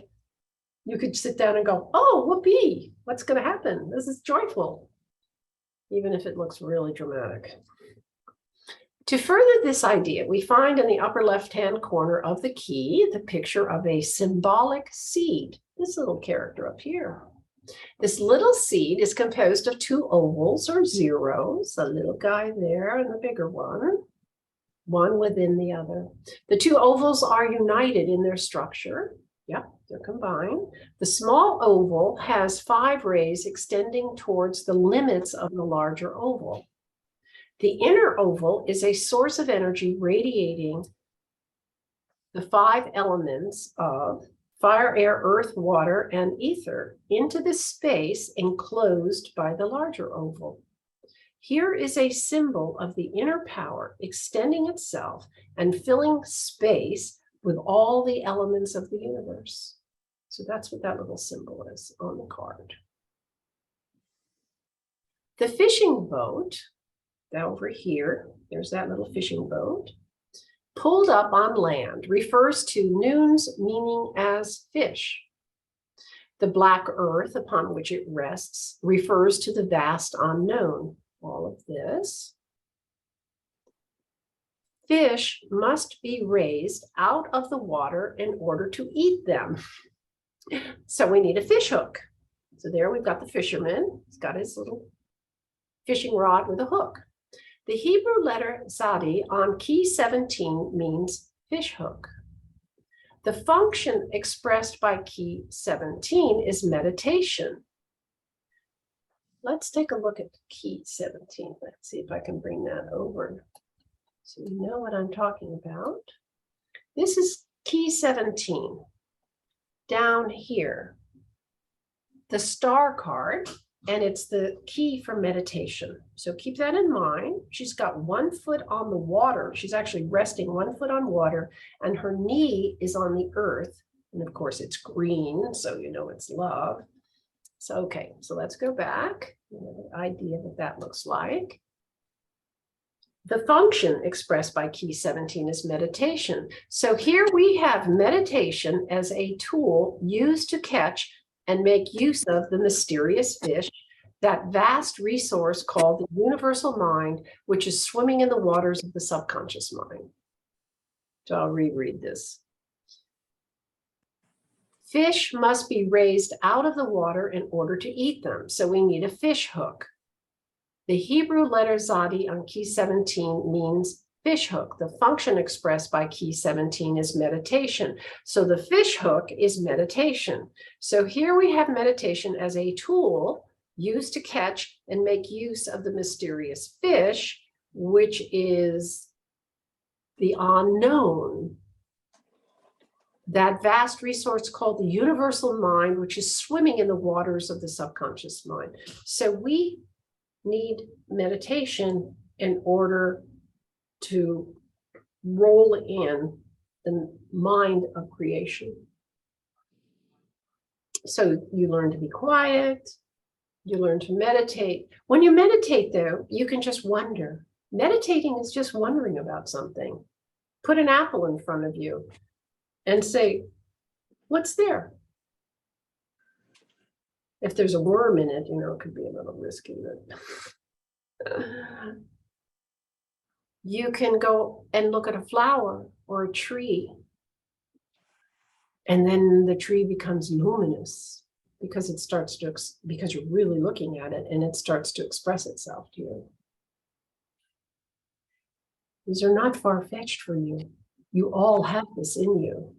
you could sit down and go, oh, whoopee, what's going to happen? This is joyful, even if it looks really dramatic. To further this idea, we find in the upper left-hand corner of the key, the picture of a symbolic seed, this little character up here. This little seed is composed of two ovals or zeros, a little guy there and the bigger one within the other. The two ovals are united in their structure. Yep, they're combined. The small oval has 5 rays extending towards the limits of the larger oval. The inner oval is a source of energy radiating the 5 elements of fire, air, earth, water, and ether into the space enclosed by the larger oval. Here is a symbol of the inner power extending itself and filling space with all the elements of the universe. So that's what that little symbol is on the card. The fishing boat, over here, there's that little fishing boat, pulled up on land, refers to noon's meaning as fish. The black earth upon which it rests refers to the vast unknown. All of this. Fish must be raised out of the water in order to eat them. So we need a fish hook. So there we've got the fisherman. He's got his little fishing rod with a hook. The Hebrew letter Zadi on key 17 means fish hook. The function expressed by key 17 is meditation. Let's take a look at key 17. Let's see if I can bring that over so you know what I'm talking about. This is key 17 down here, the star card, and it's the key for meditation. So keep that in mind. She's got 1 foot on the water. She's actually resting 1 foot on water, and her knee is on the earth. And of course, it's green, so you know it's love. So, okay, so let's go back. The idea what that looks like. The function expressed by key 17 is meditation. So here we have meditation as a tool used to catch and make use of the mysterious fish, that vast resource called the universal mind, which is swimming in the waters of the subconscious mind. So I'll reread this. Fish must be raised out of the water in order to eat them. So we need a fish hook. The Hebrew letter Zadi on key 17 means fish hook. The function expressed by key 17 is meditation. So the fish hook is meditation. So here we have meditation as a tool used to catch and make use of the mysterious fish, which is the unknown. That vast resource called the universal mind, which is swimming in the waters of the subconscious mind. So we need meditation in order to roll in the mind of creation. So you learn to be quiet, you learn to meditate. When you meditate, though, you can just wonder. Meditating is just wondering about something. Put an apple in front of you and say, what's there? If there's a worm in it, it could be a little risky. But you can go and look at a flower or a tree, and then the tree becomes luminous because it starts to, because you're really looking at it, and it starts to express itself to you. These are not far-fetched for you. You all have this in you.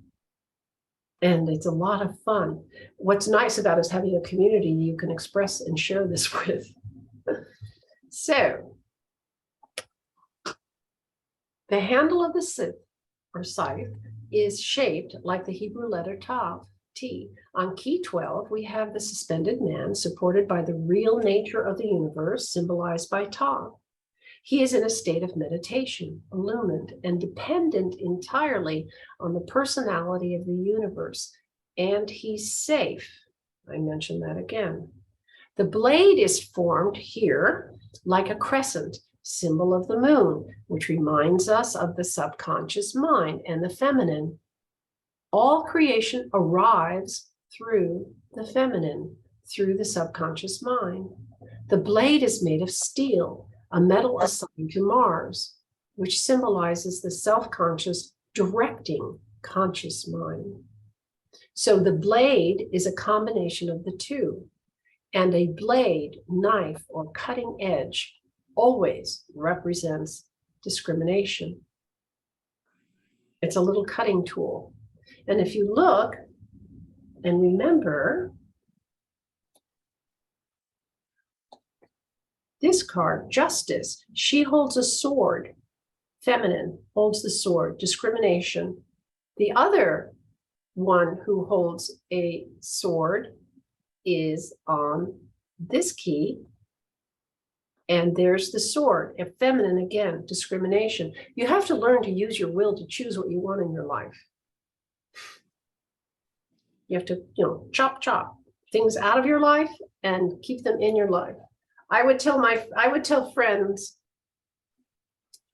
And it's a lot of fun. What's nice about it is having a community you can express and share this with. So, the handle of the scythe, or scythe, is shaped like the Hebrew letter Tav, T. On key 12, we have the suspended man supported by the real nature of the universe, symbolized by Tav. He is in a state of meditation, illumined, and dependent entirely on the personality of the universe. And he's safe. I mentioned that again. The blade is formed here like a crescent, symbol of the moon, which reminds us of the subconscious mind and the feminine. All creation arrives through the feminine, through the subconscious mind. The blade is made of steel, a metal assigned to Mars, which symbolizes the self-conscious directing conscious mind. So the blade is a combination of the two. And a blade, knife, or cutting edge always represents discrimination. It's a little cutting tool. And if you look and remember, this card, Justice, she holds a sword. Feminine holds the sword, discrimination. The other one who holds a sword is on this key. And there's the sword, and feminine again, discrimination. You have to learn to use your will to choose what you want in your life. You have to, chop things out of your life and keep them in your life. I would tell friends,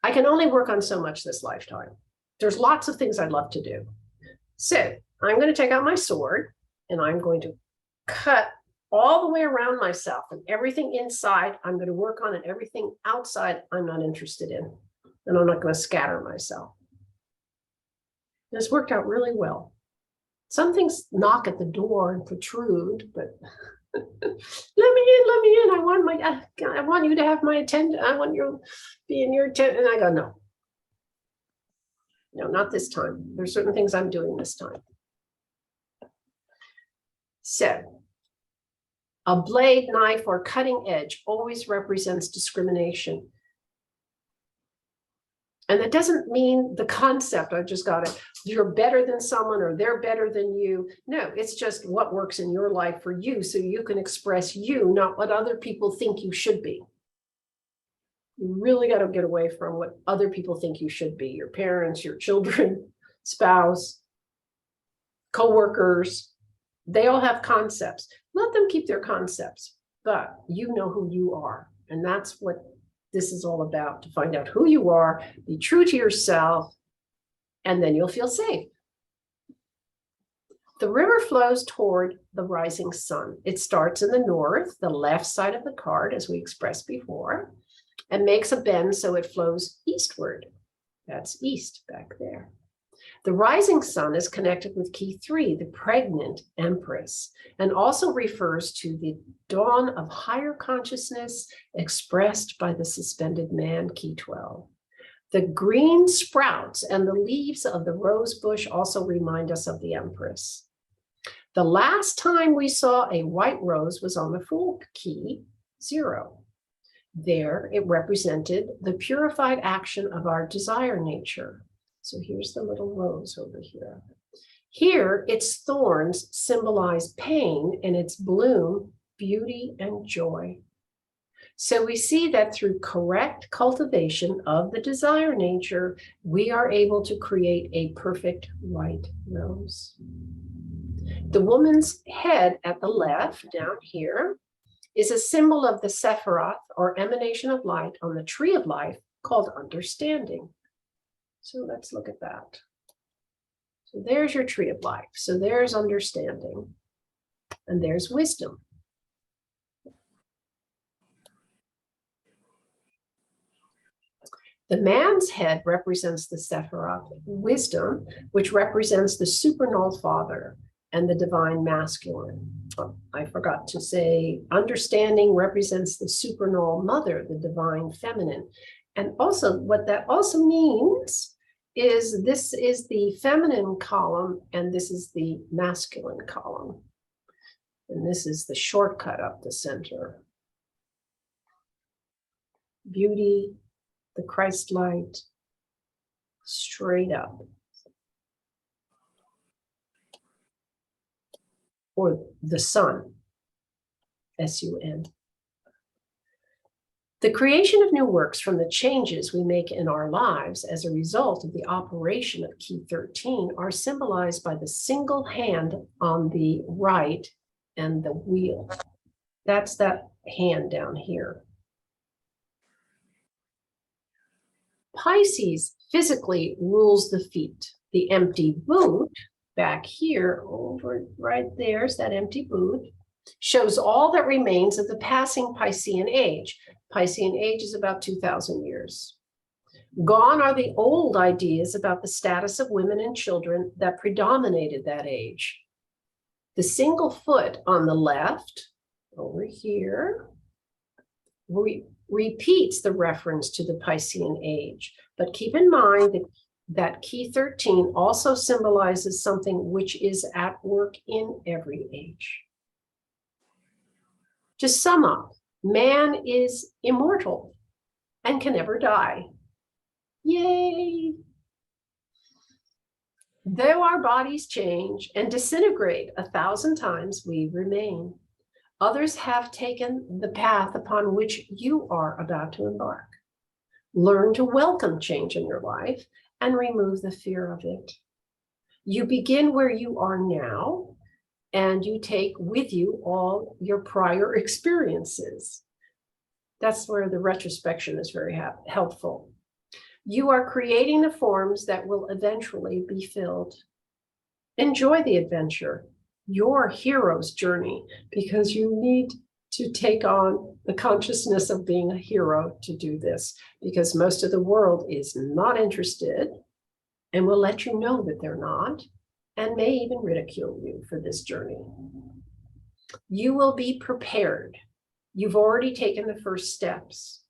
I can only work on so much this lifetime. There's lots of things I'd love to do. So I'm going to take out my sword and I'm going to cut all the way around myself, and everything inside I'm going to work on, and everything outside I'm not interested in. And I'm not going to scatter myself. And it's worked out really well. Some things knock at the door and protrude, but let me in. I want you to have my attention. I want you to be in your attention. And I go, no, not this time. There's certain things I'm doing this time. So a blade, knife, or cutting edge always represents discrimination. And that doesn't mean the concept, I just got it, you're better than someone or they're better than you. No, it's just what works in your life for you so you can express you, not what other people think you should be. You really got to get away from what other people think you should be. Your parents, your children, spouse, coworkers, they all have concepts. Let them keep their concepts, but you know who you are. And that's what this is all about, to find out who you are, be true to yourself, and then you'll feel safe. The river flows toward the rising sun. It starts in the north, the left side of the card, as we expressed before, and makes a bend so it flows eastward. That's east back there. The rising sun is connected with key 3, the pregnant empress, and also refers to the dawn of higher consciousness expressed by the suspended man, key 12. The green sprouts and the leaves of the rose bush also remind us of the empress. The last time we saw a white rose was on the Fool key, 0. There, it represented the purified action of our desire nature. So here's the little rose over here. Here, its thorns symbolize pain, and its bloom, beauty and joy. So we see that through correct cultivation of the desire nature, we are able to create a perfect white rose. The woman's head at the left, down here, is a symbol of the Sephiroth, or emanation of light, on the tree of life, called understanding. So let's look at that. So there's your tree of life. So there's understanding, and there's wisdom. The man's head represents the Sephiroth, wisdom, which represents the supernull father and the divine masculine. Oh, I forgot to say, understanding represents the supernull mother, the divine feminine. And also what that also means is this is the feminine column and this is the masculine column. And this is the shortcut up the center. Beauty, the Christ light, straight up. Or the sun, S-U-N. The creation of new works from the changes we make in our lives as a result of the operation of key 13 are symbolized by the single hand on the right and the wheel. That's that hand down here. Pisces physically rules the feet. The empty boot back here, over right there's that empty boot, shows all that remains of the passing Piscean age. Piscean age is about 2,000 years. Gone are the old ideas about the status of women and children that predominated that age. The single foot on the left over here, repeats the reference to the Piscean age. But keep in mind that key 13 also symbolizes something which is at work in every age. To sum up, man is immortal and can never die. Yay! Though our bodies change and disintegrate 1,000 times, we remain. Others have taken the path upon which you are about to embark. Learn to welcome change in your life and remove the fear of it. You begin where you are now, and you take with you all your prior experiences. That's where the retrospection is very helpful. You are creating the forms that will eventually be filled. Enjoy the adventure, your hero's journey, because you need to take on the consciousness of being a hero to do this, because most of the world is not interested and will let you know that they're not, and may even ridicule you for this journey. You will be prepared. You've already taken the first steps.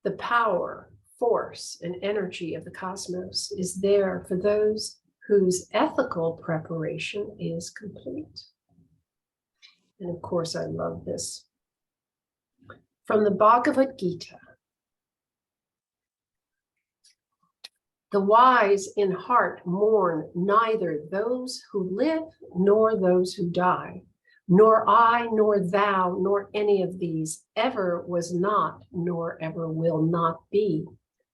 The power, force, and energy of the cosmos is there for those whose ethical preparation is complete. And of course, I love this. From the Bhagavad Gita, the wise in heart mourn neither those who live nor those who die, nor I, nor thou, nor any of these ever was not, nor ever will not be,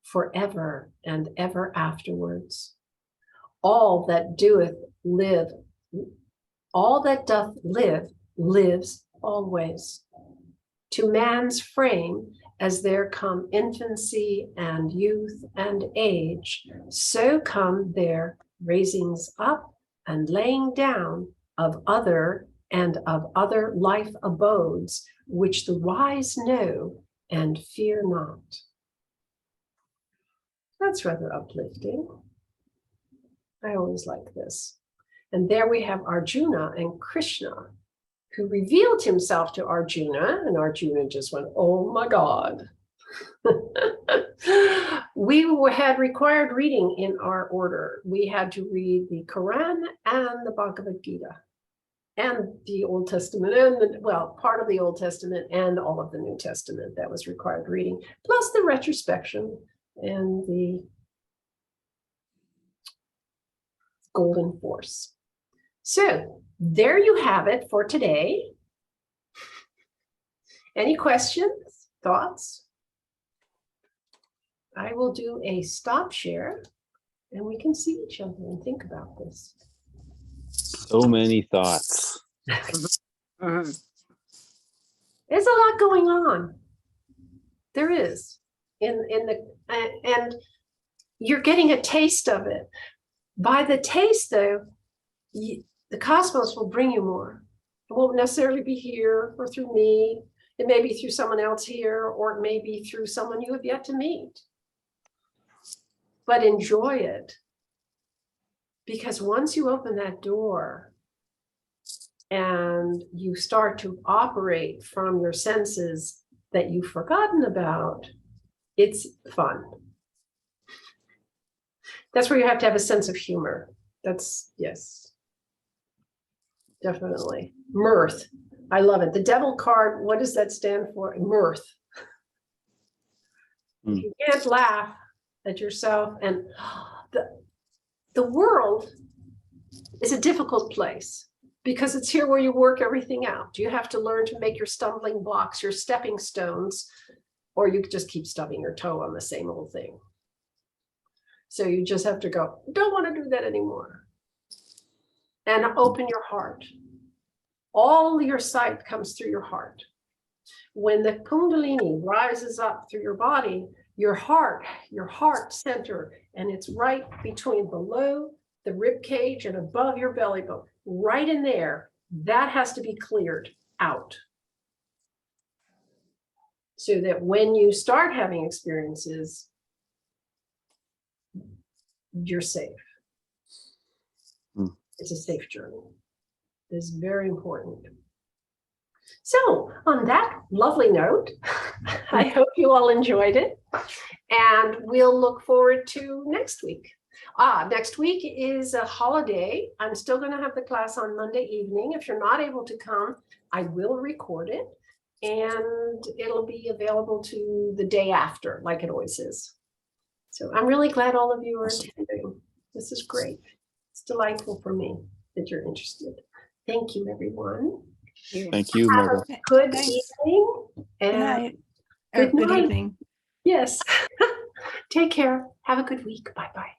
forever and ever afterwards. All that doth live, all that doth live, lives always. To man's frame, as there come infancy and youth and age, so come their raisings up and laying down of other and of other life abodes, which the wise know and fear not. That's rather uplifting. I always like this. And there we have Arjuna and Krishna, who revealed himself to Arjuna, and Arjuna just went, oh my God. We had required reading in our order. We had to read the Quran and the Bhagavad Gita and the Old Testament, and part of the Old Testament and all of the New Testament. That was required reading, plus the retrospection and the golden force. So there you have it for today. Any questions, thoughts? I will do a stop share and we can see each other and think about this. So many thoughts. There's a lot going on. There is. And you're getting a taste of it. By the taste, though, the cosmos will bring you more. It won't necessarily be here or through me. It may be through someone else here, or it may be through someone you have yet to meet. But enjoy it. Because once you open that door and you start to operate from your senses that you've forgotten about, it's fun. That's where you have to have a sense of humor. That's, yes, definitely. Mirth. I love it. The devil card, what does that stand for? Mirth. If you can't laugh at yourself, and the world is a difficult place because it's here where you work everything out. You have to learn to make your stumbling blocks, your stepping stones, or you just keep stubbing your toe on the same old thing. So you just have to go, don't want to do that anymore. And open your heart. All your sight comes through your heart. When the Kundalini rises up through your body, your heart center, and it's right between below the rib cage and above your belly button, right in there, that has to be cleared out. So that when you start having experiences, you're safe. It's a safe journey. It's very important. So on that lovely note, I hope you all enjoyed it. And we'll look forward to next week. Next week is a holiday. I'm still going to have the class on Monday evening. If you're not able to come, I will record it and it'll be available to the day after, like it always is. So I'm really glad all of you are attending. This is great. It's delightful for me that you're interested. Thank you, everyone. Thank you, Have Margot. a good Thanks. evening. Good And night. Or good good night. evening. yes, take care. Have a good week. Bye-bye.